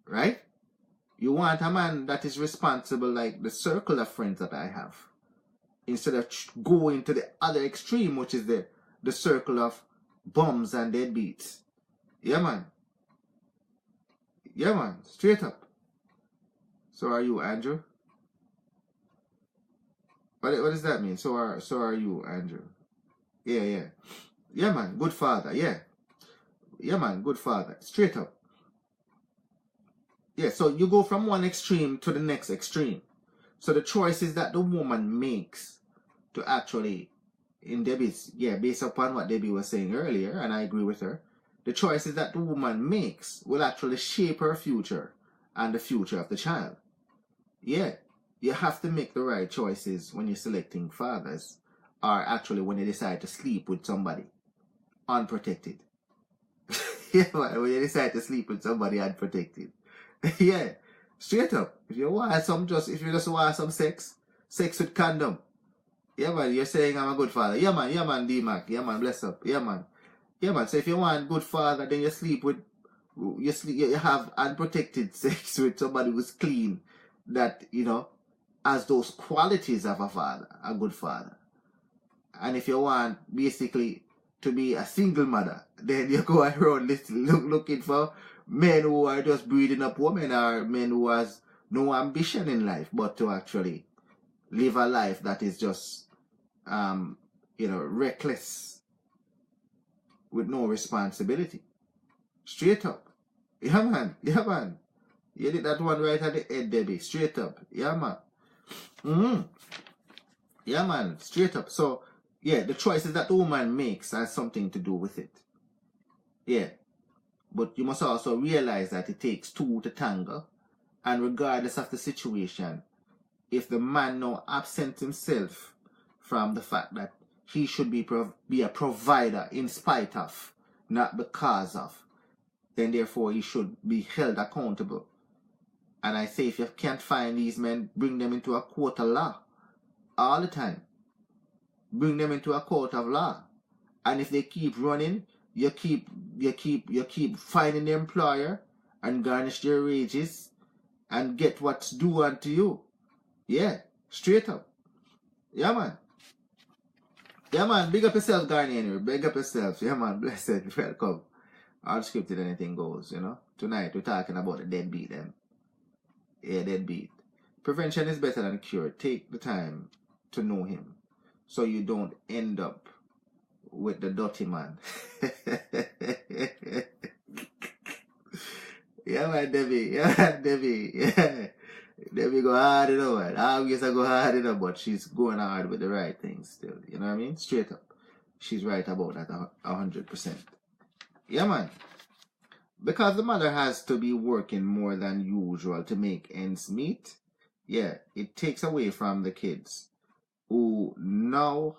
Right? You want a man that is responsible like the circle of friends that I have. Instead of going to the other extreme, which is the circle of bums and deadbeats. Yeah, man. Yeah, man. Straight up. So are you, Andrew? What does that mean? So are you, Andrew? Yeah, yeah. Yeah, man. Good father. Yeah. Yeah, man. Good father. Straight up. Yeah, so you go from one extreme to the next extreme. So the choices that the woman makes to actually, in Debbie's, yeah, based upon what Debbie was saying earlier, and I agree with her, the choices that the woman makes will actually shape her future and the future of the child. Yeah, you have to make the right choices when you're selecting fathers, or actually when you decide to sleep with somebody unprotected. Yeah, when you decide to sleep with somebody unprotected. Yeah, straight up. If you just want some sex with condom. Yeah, man, you're saying I'm a good father. Yeah, man, D-Mac. Yeah, man, bless up. Yeah, man. Yeah, man, so if you want good father, then you have unprotected sex with somebody who's clean, that, has those qualities of a father, a good father. And if you want, basically, to be a single mother, then you go around looking for men who are just breeding up women, or men who has no ambition in life, but to actually live a life that is just reckless with no responsibility. Straight up. Yeah, man. Yeah, man. You did that one right at the head, Debbie. Straight up. Yeah, man. Mm-hmm. Yeah, man. Straight up. So, yeah, the choices that the woman makes has something to do with it. Yeah. But you must also realize that it takes two to tango. And regardless of the situation, if the man now absent himself from the fact that he should be a provider in spite of, not because of, then therefore he should be held accountable. And I say, if you can't find these men, bring them into a court of law all the time. Bring them into a court of law. And if they keep running, you keep finding the employer and garnish their wages and get what's due unto you. Yeah, straight up. Yeah, man. Yeah, man. Big up yourself, Garney, anyway. Big up yourself. Yeah, man. Blessed. Welcome. Unscripted, anything goes, Tonight, we're talking about the deadbeat, them. Yeah, deadbeat. Prevention is better than cure. Take the time to know him, so you don't end up with the dirty man. Yeah, man, Debbie. Yeah, Debbie. Yeah. Debbie go hard enough, man. I guess I go hard enough, but she's going hard with the right things still. You know what I mean? Straight up. She's right about that 100%. Yeah, man. Because the mother has to be working more than usual to make ends meet. Yeah, it takes away from the kids, who now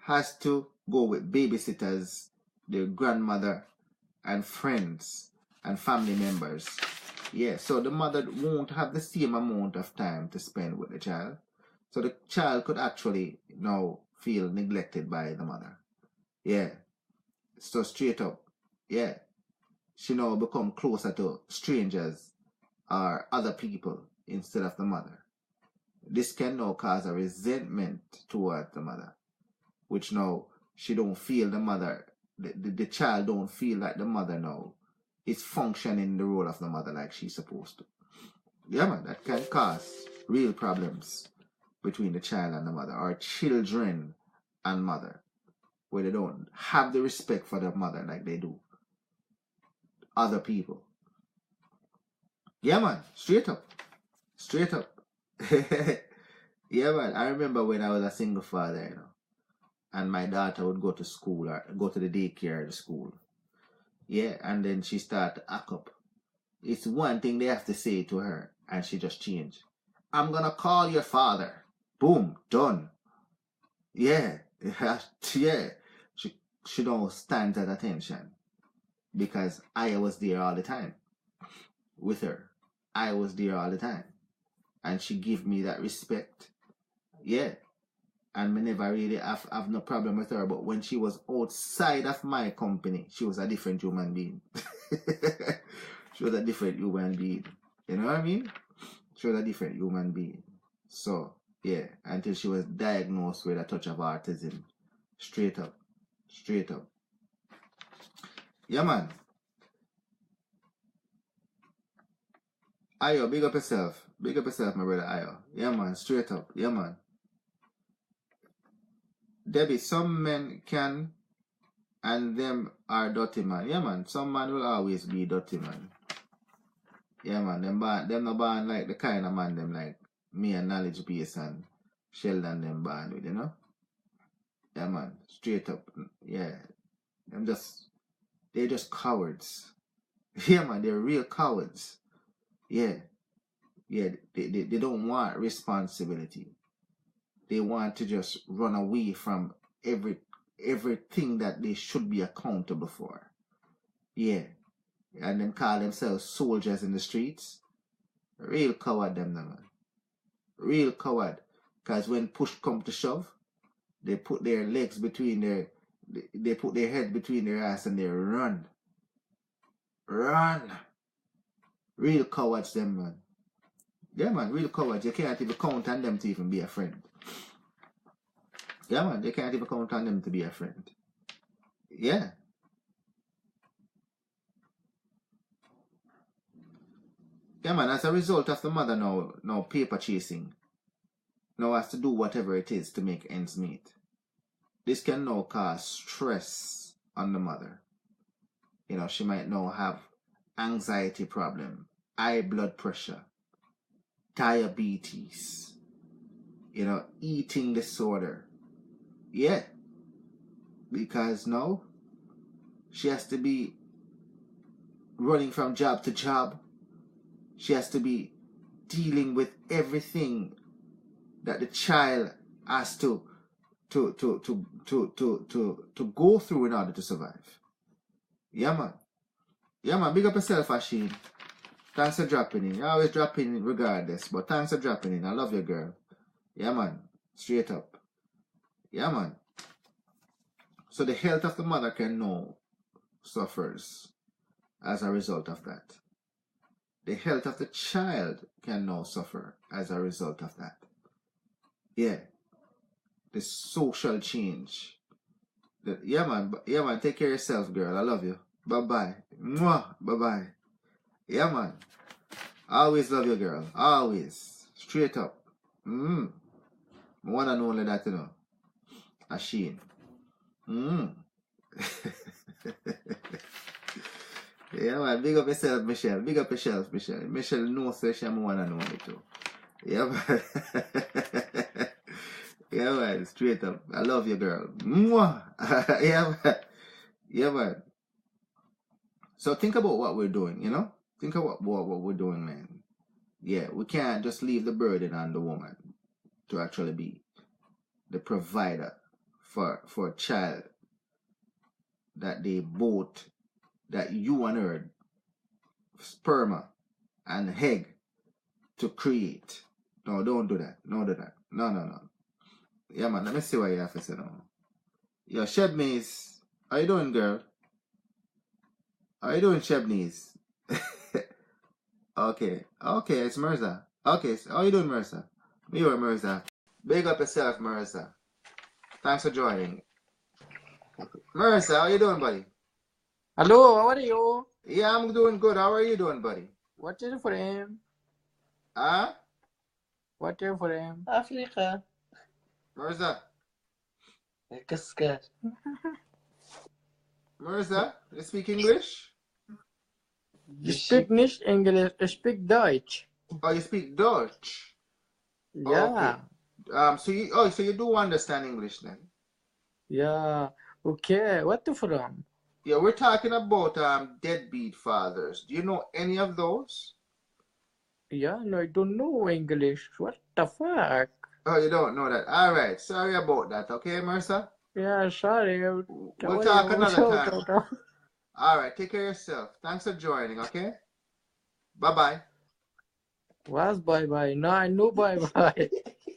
has to go with babysitters, their grandmother, and friends and family members Yeah, so the mother won't have the same amount of time to spend with the child. So the child could actually now feel neglected by the mother. Yeah. So straight up, yeah. She now become closer to strangers or other people instead of the mother. This can now cause a resentment towards the mother, which now she don't feel the mother, the child don't feel like the mother now is functioning the role of the mother like she's supposed to. Yeah, man, that can cause real problems between the child and the mother, or children and mother, where they don't have the respect for the mother like they do other people. Yeah, man, straight up. Straight up. Yeah, man, I remember when I was a single father, you know, and my daughter would go to school or go to the daycare or the school. Yeah, and then she started to act up. It's one thing they have to say to her, and she just changed. I'm gonna call your father. Boom, done. Yeah, yeah. She don't stand at attention because I was there all the time with her. I was there all the time, and she give me that respect. Yeah, and me never really have no problem with her. But when she was outside of my company, she was a different human being. She was a different human being. You know what I mean? She was a different human being. So, yeah, until she was diagnosed with a touch of autism. Straight up. Straight up. Yeah, man. Ayo, big up yourself. Big up yourself, my brother Ayo. Yeah, man. Straight up. Yeah, man. Debbie, some men can and them are dirty, man. Yeah, man. Some man will always be dirty, man. Yeah, man. Them no born like the kind of man them like me and Knowledge Base and Sheldon them born with, you know? Yeah, man. Straight up. Yeah. They're just cowards. Yeah, man. They're real cowards. Yeah. Yeah. They don't want responsibility. They want to just run away from everything that they should be accountable for. Yeah. And then call themselves soldiers in the streets. Real coward them, man. Real coward. Because when push come to shove, they put their legs between they put their head between their ass and they run. Run. Real cowards them, man. Yeah, man, real cowards. You can't even count on them to even be a friend. Yeah, man, they can't even count on them to be a friend. Yeah. Yeah, man, as a result of the mother now paper chasing, now has to do whatever it is to make ends meet. This can now cause stress on the mother. You know, she might now have anxiety problem, high blood pressure, diabetes, you know, eating disorder. Yeah. Because now she has to be running from job to job. She has to be dealing with everything that the child has to go through in order to survive. Yeah, man. Yeah, man. Big up yourself, Asheen. Thanks for dropping in. You always drop in regardless, but thanks for dropping in. I love you, girl. Yeah, man. Straight up. Yeah, man. So the health of the mother can now suffers as a result of that. The health of the child can now suffer as a result of that. Yeah. The social change. Yeah, man. Yeah, man. Take care of yourself, girl. I love you. Bye-bye. Mwah. Bye-bye. Yeah, man. Always love you, girl. Always. Straight up. One and only that, you know. Asheen. Yeah, man. Big up yourself, Michelle. Big up yourself, Michelle. Michelle knows that she's one and only too. Yeah, man. Yeah, man. Straight up. I love you, girl. Mwah. Yeah, man. Yeah, man. So think about what we're doing, you know? Think about what we're doing, man. Yeah, we can't just leave the burden on the woman to actually be the provider for a child that they both, that you and her sperma and egg to create. No, don't do that. No, do that. No, no, no. Yeah, man, let me see what you have to say now. Yo, Shebnies, how you doing, girl? How you doing, Shebnies? Okay, okay, it's Mirza. Okay, so how you doing, Mirza? Me or Mirza? Big up yourself, Mirza. Thanks for joining. Mirza, how you doing, buddy? Hello, how are you? Yeah, I'm doing good. How are you doing, buddy? What is your frame? Huh? What is your frame? Africa. Mirza? Kaskar. Mirza, you speak English? You speak nicht English, you speak Deutsch. Oh, you speak Dutch? Yeah. Okay. So you do understand English then? Yeah. Okay, what you from? Yeah, we're talking about Deadbeat Fathers. Do you know any of those? Yeah, no, I don't know English. What the fuck? Oh, you don't know that. All right. Sorry about that. Okay, Mercer? Yeah, sorry. We'll talk another time. All right. Take care of yourself. Thanks for joining, okay? Bye-bye. What's bye-bye? No, I know bye-bye.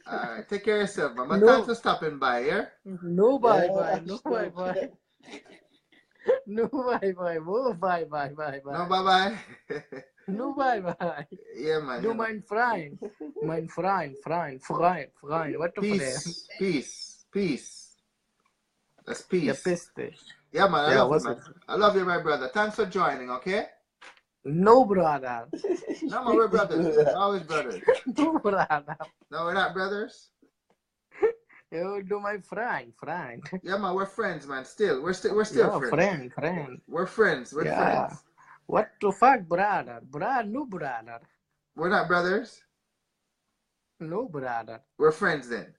All right. Take care of yourself, man. But No. thanks for stopping by, yeah? No bye-bye. No bye-bye. No bye-bye. No bye-bye. Bye-bye. No, bye-bye. No bye-bye. Yeah, man. Du mein Freund. Mein Freund. What the Peace. Peace. Peace. That's peace. Ja, piste. Yeah, man. I Yeah, love you, what's man. it? I love you, my brother. Thanks for joining, okay? No, brother. No, man, we're brothers. We're always brothers. No, brother. No, we're not brothers. You do my friend. Yeah, man, we're friends, man. Still, we're still Yeah, friends. friend. We're friends. We're Yeah. friends. What the fuck, brother? No, brother. We're not brothers. No, brother. We're friends then.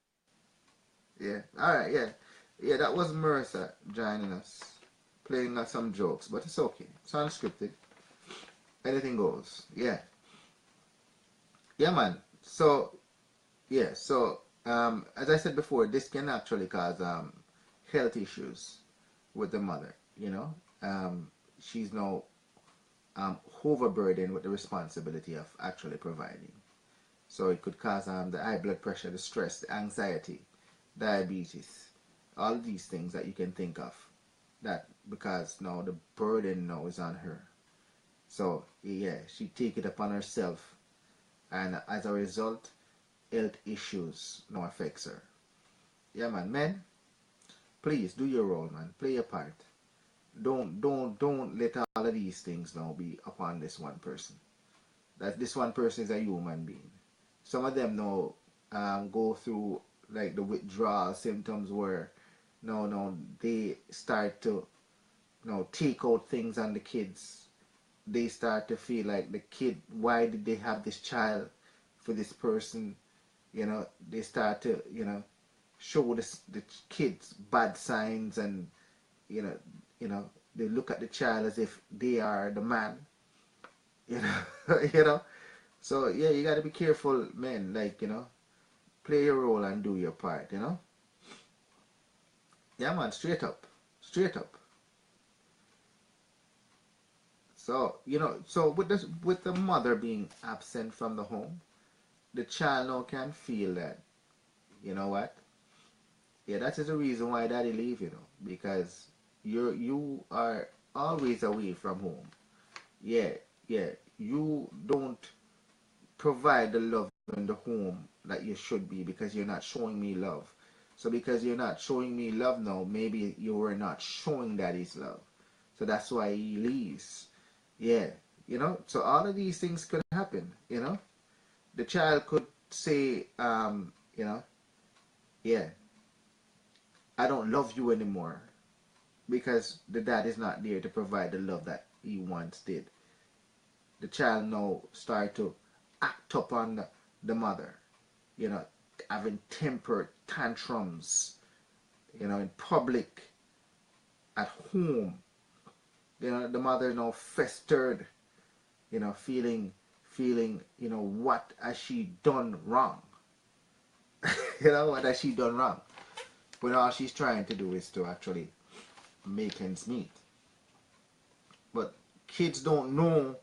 Yeah. All right. Yeah. Yeah. That was Marissa joining us, playing us some jokes, but it's okay. It's unscripted. Anything goes. Yeah. Yeah, man. So, yeah. So, as I said before, this can actually cause health issues with the mother. You know, she's now overburdened with the responsibility of actually providing. So it could cause the high blood pressure, the stress, the anxiety, diabetes, all these things that you can think of. That because now the burden now is on her. So yeah, she take it upon herself, and as a result, health issues now affects her. Yeah, man, men, please do your role, man. Play your part. Don't let all of these things now be upon this one person. That this one person is a human being. Some of them now go through like the withdrawal symptoms where no they start to take out things on the kids. They start to feel like the kid, why did they have this child for this person? You know, they start to show the kids bad signs, and you know they look at the child as if they are the man. You know, you know. So yeah, you gotta be careful, man. Like play your role and do your part. Yeah, man. Straight up, straight up. So so with the mother being absent from the home, the child now can feel that. You know what? Yeah, that is the reason why daddy leave. Because you are always away from home. Yeah, yeah. You don't provide the love in the home that you should be because you're not showing me love. So because you're not showing me love now, maybe you were not showing daddy's love. So that's why he leaves. Yeah, so all of these things could happen. The child could say, yeah, I don't love you anymore because the dad is not there to provide the love that he once did. The child now start to act up on the mother, having temper tantrums, in public, at home. The mother now festered, feeling, what has she done wrong? What has she done wrong? But all she's trying to do is to actually make ends meet. But kids don't know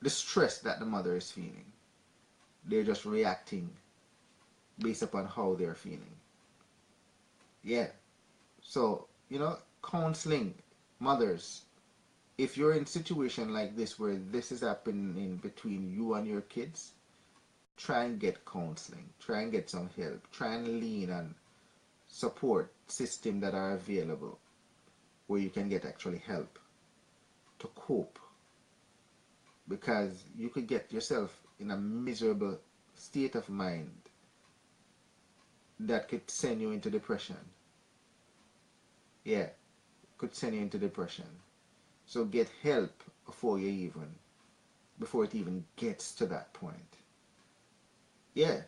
the stress that the mother is feeling. They're just reacting based upon how they're feeling. Yeah. So, counseling mothers, if you're in a situation like this where this is happening between you and your kids, try and get counseling. Try and get some help. Try and lean on support systems that are available where you can get actually help to cope. Because you could get yourself in a miserable state of mind that could send you into depression. Yeah, could send you into depression. So get help before it even gets to that point. Yeah,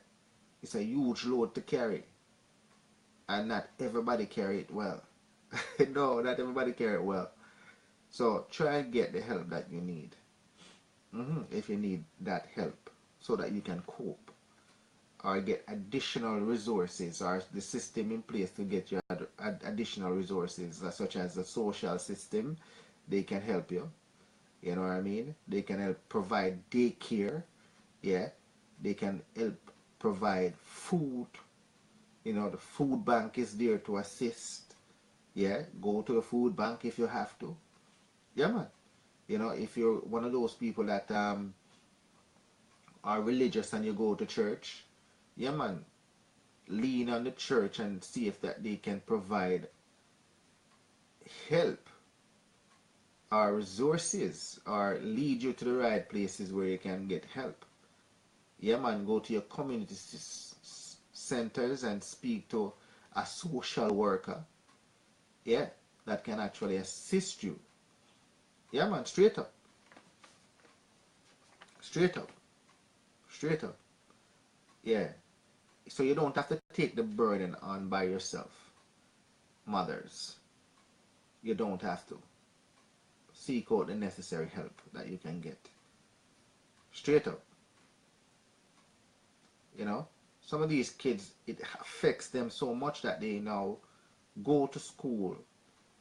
it's a huge load to carry. And not everybody carry it well. No, not everybody carry it well. So try and get the help that you need. If you need that help so that you can cope. Or get additional resources or the system in place to get you additional resources, such as the social system. They can help you. You know what I mean? They can help provide daycare. Yeah. They can help provide food. The food bank is there to assist. Yeah. Go to the food bank if you have to. Yeah, man. If you're one of those people that are religious and you go to church, yeah, man, lean on the church and see if that they can provide help or resources or lead you to the right places where you can get help. Yeah, man, go to your community centers and speak to a social worker. Yeah, that can actually assist you. Yeah, man, straight up. Straight up. Straight up. Yeah. So you don't have to take the burden on by yourself. Mothers. You don't have to. Seek out the necessary help that you can get. Straight up. Some of these kids, it affects them so much that they now go to school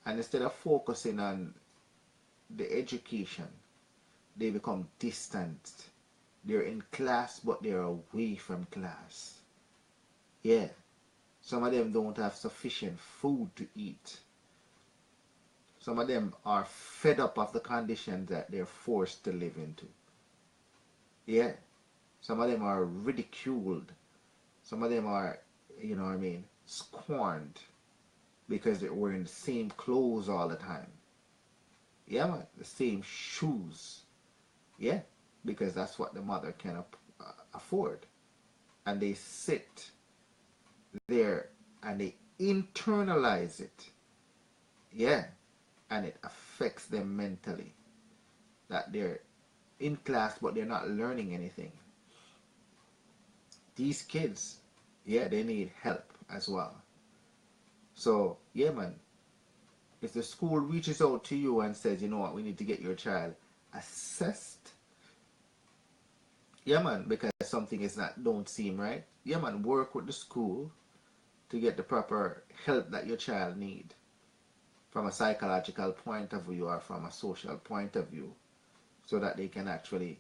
and instead of focusing on the education, they become distant. They're in class, but they're away from class. Yeah. Some of them don't have sufficient food to eat. Some of them are fed up of the conditions that they're forced to live into. Yeah. Some of them are ridiculed. Some of them are, scorned because they're wearing the same clothes all the time. Yeah, man. The same shoes. Yeah. Because that's what the mother can afford. And they sit there and they internalize it. Yeah. And it affects them mentally. That they're in class but they're not learning anything. These kids, yeah, they need help as well. So, yeah, man. If the school reaches out to you and says, you know what, we need to get your child assessed. Yeah, man, because something don't seem right. Yeah, man, work with the school to get the proper help that your child need. From a psychological point of view or from a social point of view, so that they can actually,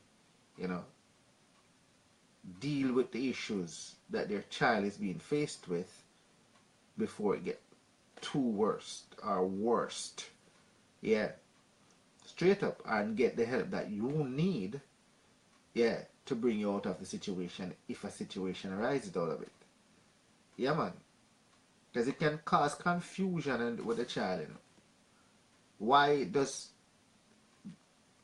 deal with the issues that their child is being faced with before it gets too worst or worst. Yeah. Straight up and get the help that you need, yeah, to bring you out of the situation if a situation arises out of it. Yeah, man. Because it can cause confusion with the child. Why does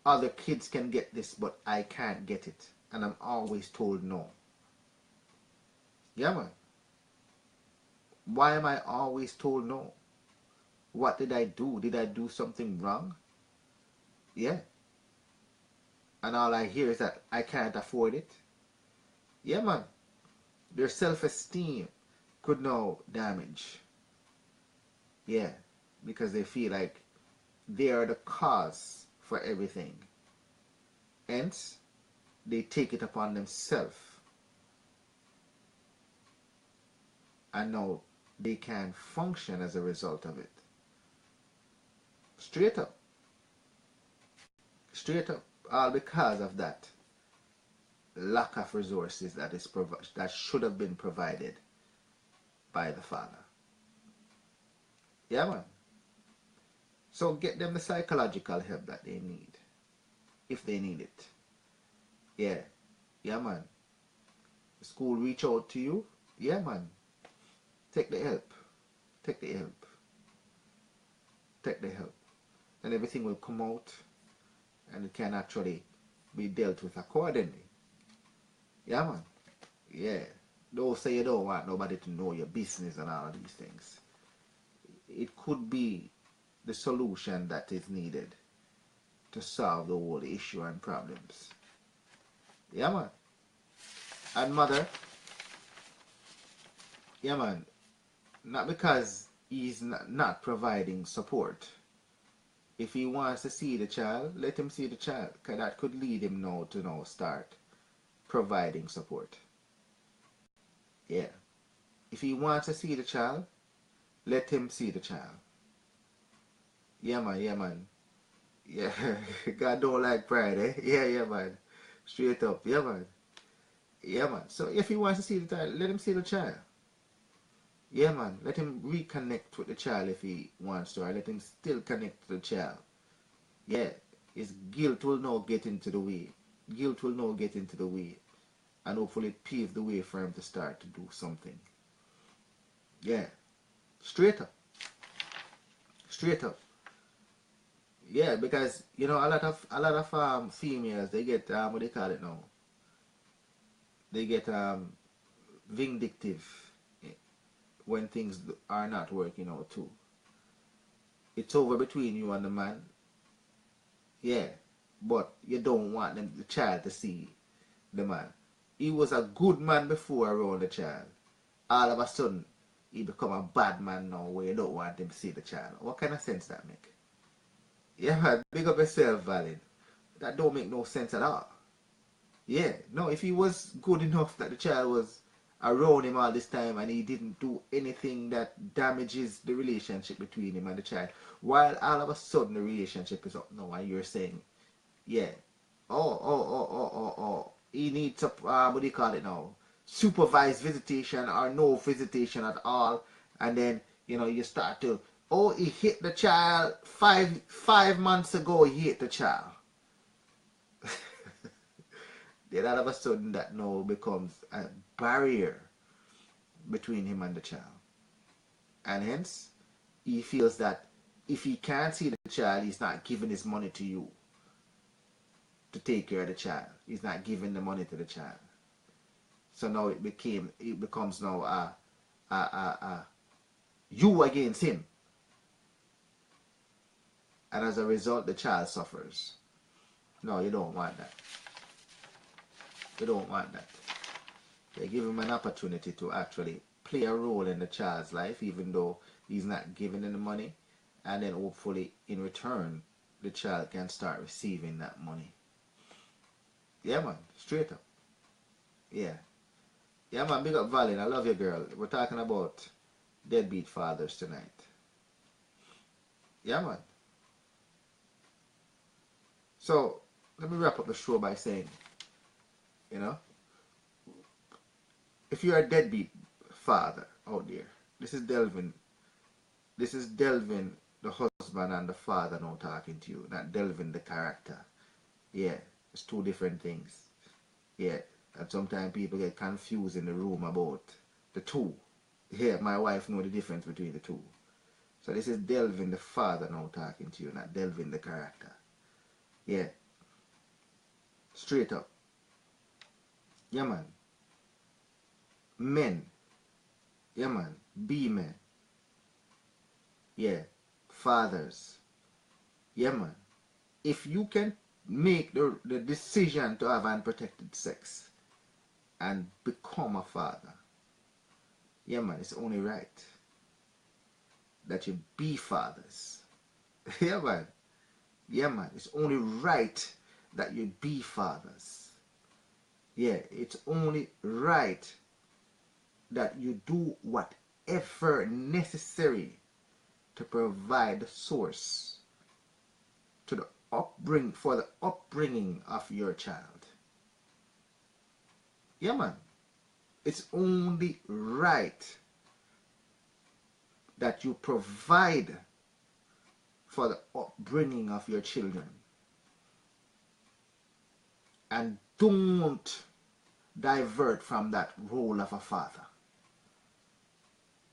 other kids can get this but I can't get it? And I'm always told no. Yeah, man. Why am I always told no? What did I do? Did I do something wrong? Yeah. And all I hear is that I can't afford it. Yeah, man. Their self-esteem could now damage. Yeah. Because they feel like they are the cause for everything. Hence, they take it upon themselves. And now they can function as a result of it. Straight up. Straight up. all because of that lack of resources that should have been provided by the father. Yeah, man. So get them the psychological help that they need, if they need it. Yeah. Yeah, man. The school reach out to you. Yeah, man. Take the help. Take the help. Take the help. And everything will come out and it can actually be dealt with accordingly. Yeah, man. Yeah. Don't say you don't want nobody to know your business and all of these things. It could be the solution that is needed to solve the whole issue and problems. Yeah, man. And mother, yeah, man, not because he's not providing support. If he wants to see the child, let him see the child, because that could lead him now to now start providing support. Yeah. If he wants to see the child, let him see the child. Yeah, man, yeah, man. Yeah, God don't like pride, eh? Yeah, yeah, man. Straight up, yeah, man. Yeah, man. So if he wants to see the child, let him see the child. Yeah, man. Let him reconnect with the child if he wants to, or let him still connect to the child. Yeah, his guilt will now get into the way. Guilt will now get into the way. And hopefully pave the way for him to start to do something. Yeah. Straight up. Straight up. Yeah, because you know a lot of females, they get what they call it now. They get vindictive when things are not working out too. It's over between you and the man. Yeah, but you don't want the child to see the man. He was a good man before around the child. All of a sudden, he become a bad man now where you don't want him to see the child. What kind of sense that make? Yeah, man, big up yourself, Valid. That don't make no sense at all. Yeah, no, if he was good enough that the child was around him all this time and he didn't do anything that damages the relationship between him and the child, while all of a sudden the relationship is up now and you're saying, yeah, he needs to, what do you call it now, supervised visitation or no visitation at all, and then, you know, you start to, oh, he hit the child 5 months ago, he hit the child. Then all of a sudden that now becomes a barrier between him and the child. And hence, he feels that if he can't see the child, he's not giving his money to you to take care of the child. He's not giving the money to the child. So now it becomes now you against him. And as a result, the child suffers. No, you don't want that. You don't want that. You give him an opportunity to actually play a role in the child's life, even though he's not giving him the money. And then hopefully, in return, the child can start receiving that money. Yeah, man. Straight up. Yeah. Yeah, man. Big up Valin. I love you, girl. We're talking about Deadbeat Fathers tonight. Yeah, man. So, let me wrap up the show by saying, you know, if you're a deadbeat father out there, this is Delvin. This is Delvin, the husband and the father now talking to you, not Delvin, the character. Yeah, it's two different things. Yeah, and sometimes people get confused in the room about the two. Yeah, my wife knows the difference between the two. So this is Delvin, the father now talking to you, not Delvin, the character. Yeah. Straight up. Yeah, man. Men. Yeah, man. Be men. Yeah. Fathers. Yeah, man. If you can make the decision to have unprotected sex and become a father, yeah, man, it's only right that you be fathers. Yeah, man. Yeah, man. It's only right that you be fathers. Yeah, it's only right that you do whatever necessary to provide the source to the upbringing of your child. Yeah, man. It's only right that you provide for the upbringing of your children. And don't divert from that role of a father.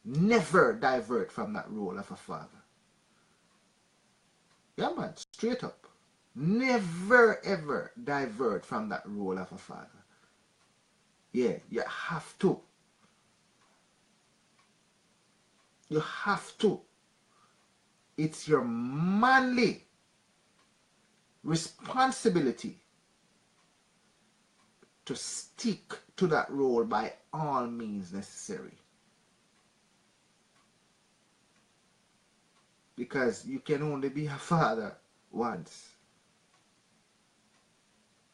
Never divert from that role of a father. Yeah, man, straight up. Never ever divert from that role of a father. Yeah, you have to. You have to. It's your manly responsibility to stick to that role by all means necessary. Because you can only be a father once.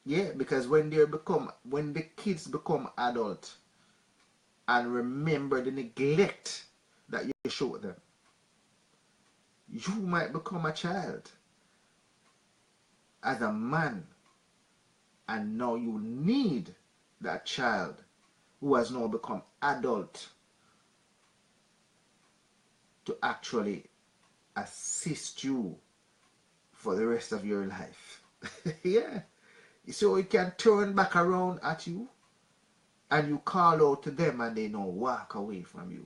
Yeah, because when the kids become adult and remember the neglect that you showed them, you might become a child as a man, and now you need that child who has now become adult to actually assist you for the rest of your life. Yeah. So it can turn back around at you and you call out to them and they don't walk away from you.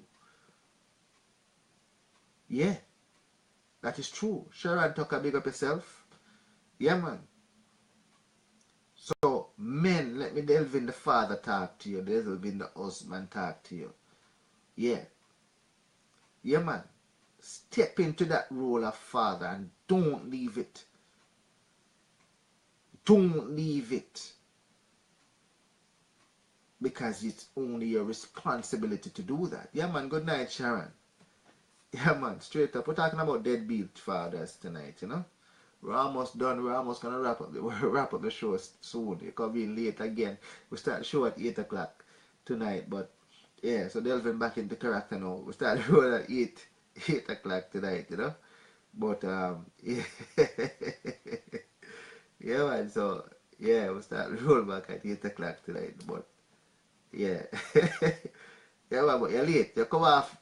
Yeah. That is true. Sharon Tucker, big up yourself. Yeah, man. So, men, let me Delvin the father talk to you. Delvin the husband talk to you. Yeah. Yeah, man. Step into that role of father and don't leave it. Don't leave it. Because it's only your responsibility to do that. Yeah, man. Good night, Sharon. Yeah, man. Straight up. We're talking about Deadbeat Fathers tonight, you know. We're almost done. We're almost going to wrap up the show soon. It could be late again. We start the show at 8 o'clock tonight. But, yeah, so Delvin back into character now. We start the show at 8 o'clock tonight, you know. But, yeah. Yeah, man. So, yeah, we start the roll back at 8 o'clock tonight. But, yeah. Yeah, man, but you're late. You come off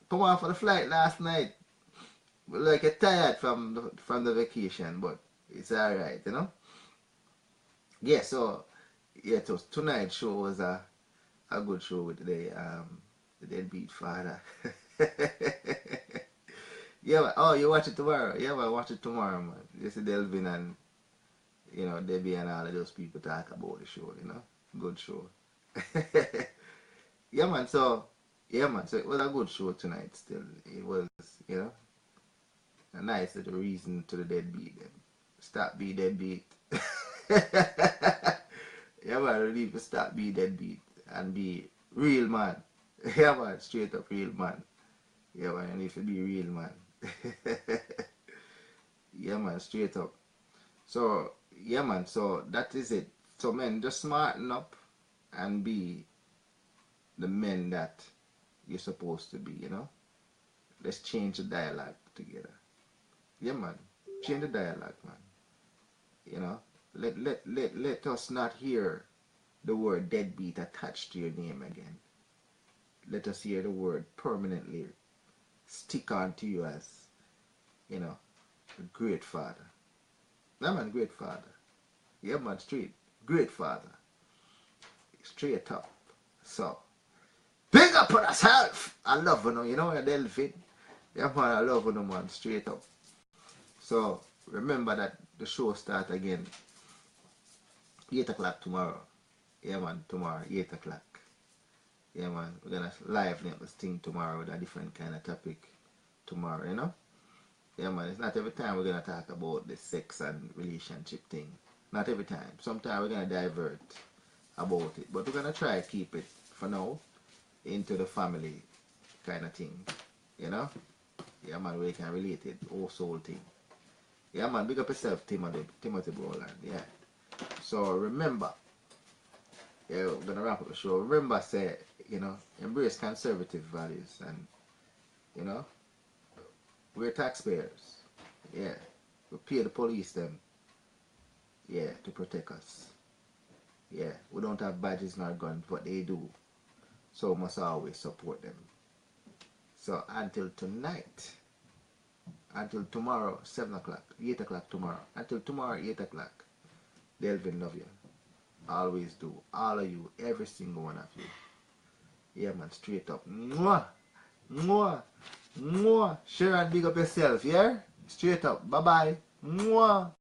of the flight last night. Like you're tired from the vacation, but it's alright, you know. Yeah, so yeah, so tonight's show was a good show with the Deadbeat Father. Yeah, man. Oh, you watch it tomorrow? Yeah, man, watch it tomorrow, man. You see Delvin and Debbie and all of those people talk about the show, you know. Good show. Yeah, man. So yeah, man. So it was a good show tonight. Still, it was, you know. A nice little reason to the deadbeat. Stop being deadbeat. Yeah, man, we need to stop being deadbeat and be real, man. Yeah, man, straight up real, man. Yeah, man, you need to be real, man. Yeah, man, straight up. So, yeah, man, so that is it. So, men, just smarten up and be the men that you're supposed to be, you know. Let's change the dialogue together. Yeah, man. Change the dialogue, man. You know, let us not hear the word deadbeat attached to your name again. Let us hear the word permanently stick on to you as, you know, a great father. Yeah, man, great father. Yeah, man, straight. Great father. Straight up. So, big up on yourself. I love you know, Delvin. Yeah, man, I love you, man, straight up. So, remember that the show starts again 8 o'clock tomorrow. Yeah, man, tomorrow, 8 o'clock. Yeah, man, we're going to liven up this thing tomorrow with a different kind of topic tomorrow, you know? Yeah, man, it's not every time we're going to talk about the sex and relationship thing. Not every time. Sometimes we're going to divert about it. But we're going to try to keep it, for now, into the family kind of thing, you know? Yeah, man, where you can relate it, whole soul thing. Yeah, man, big up yourself, Timothy Browland, yeah. So, remember, yeah, we're going to wrap up the show. Remember, say, you know, embrace conservative values and, you know, we're taxpayers. Yeah. We pay the police them. Yeah, to protect us. Yeah, we don't have badges nor guns, but they do. So we must always support them. So until tonight, until tomorrow, 7 o'clock, 8 o'clock tomorrow. Until tomorrow, 8 o'clock. Delvin love you. Always do. All of you, every single one of you. Yeah, man, straight up. Mwah! Mwah! Mwah! Share and big up yourself, yeah? Straight up. Bye-bye. Mwah!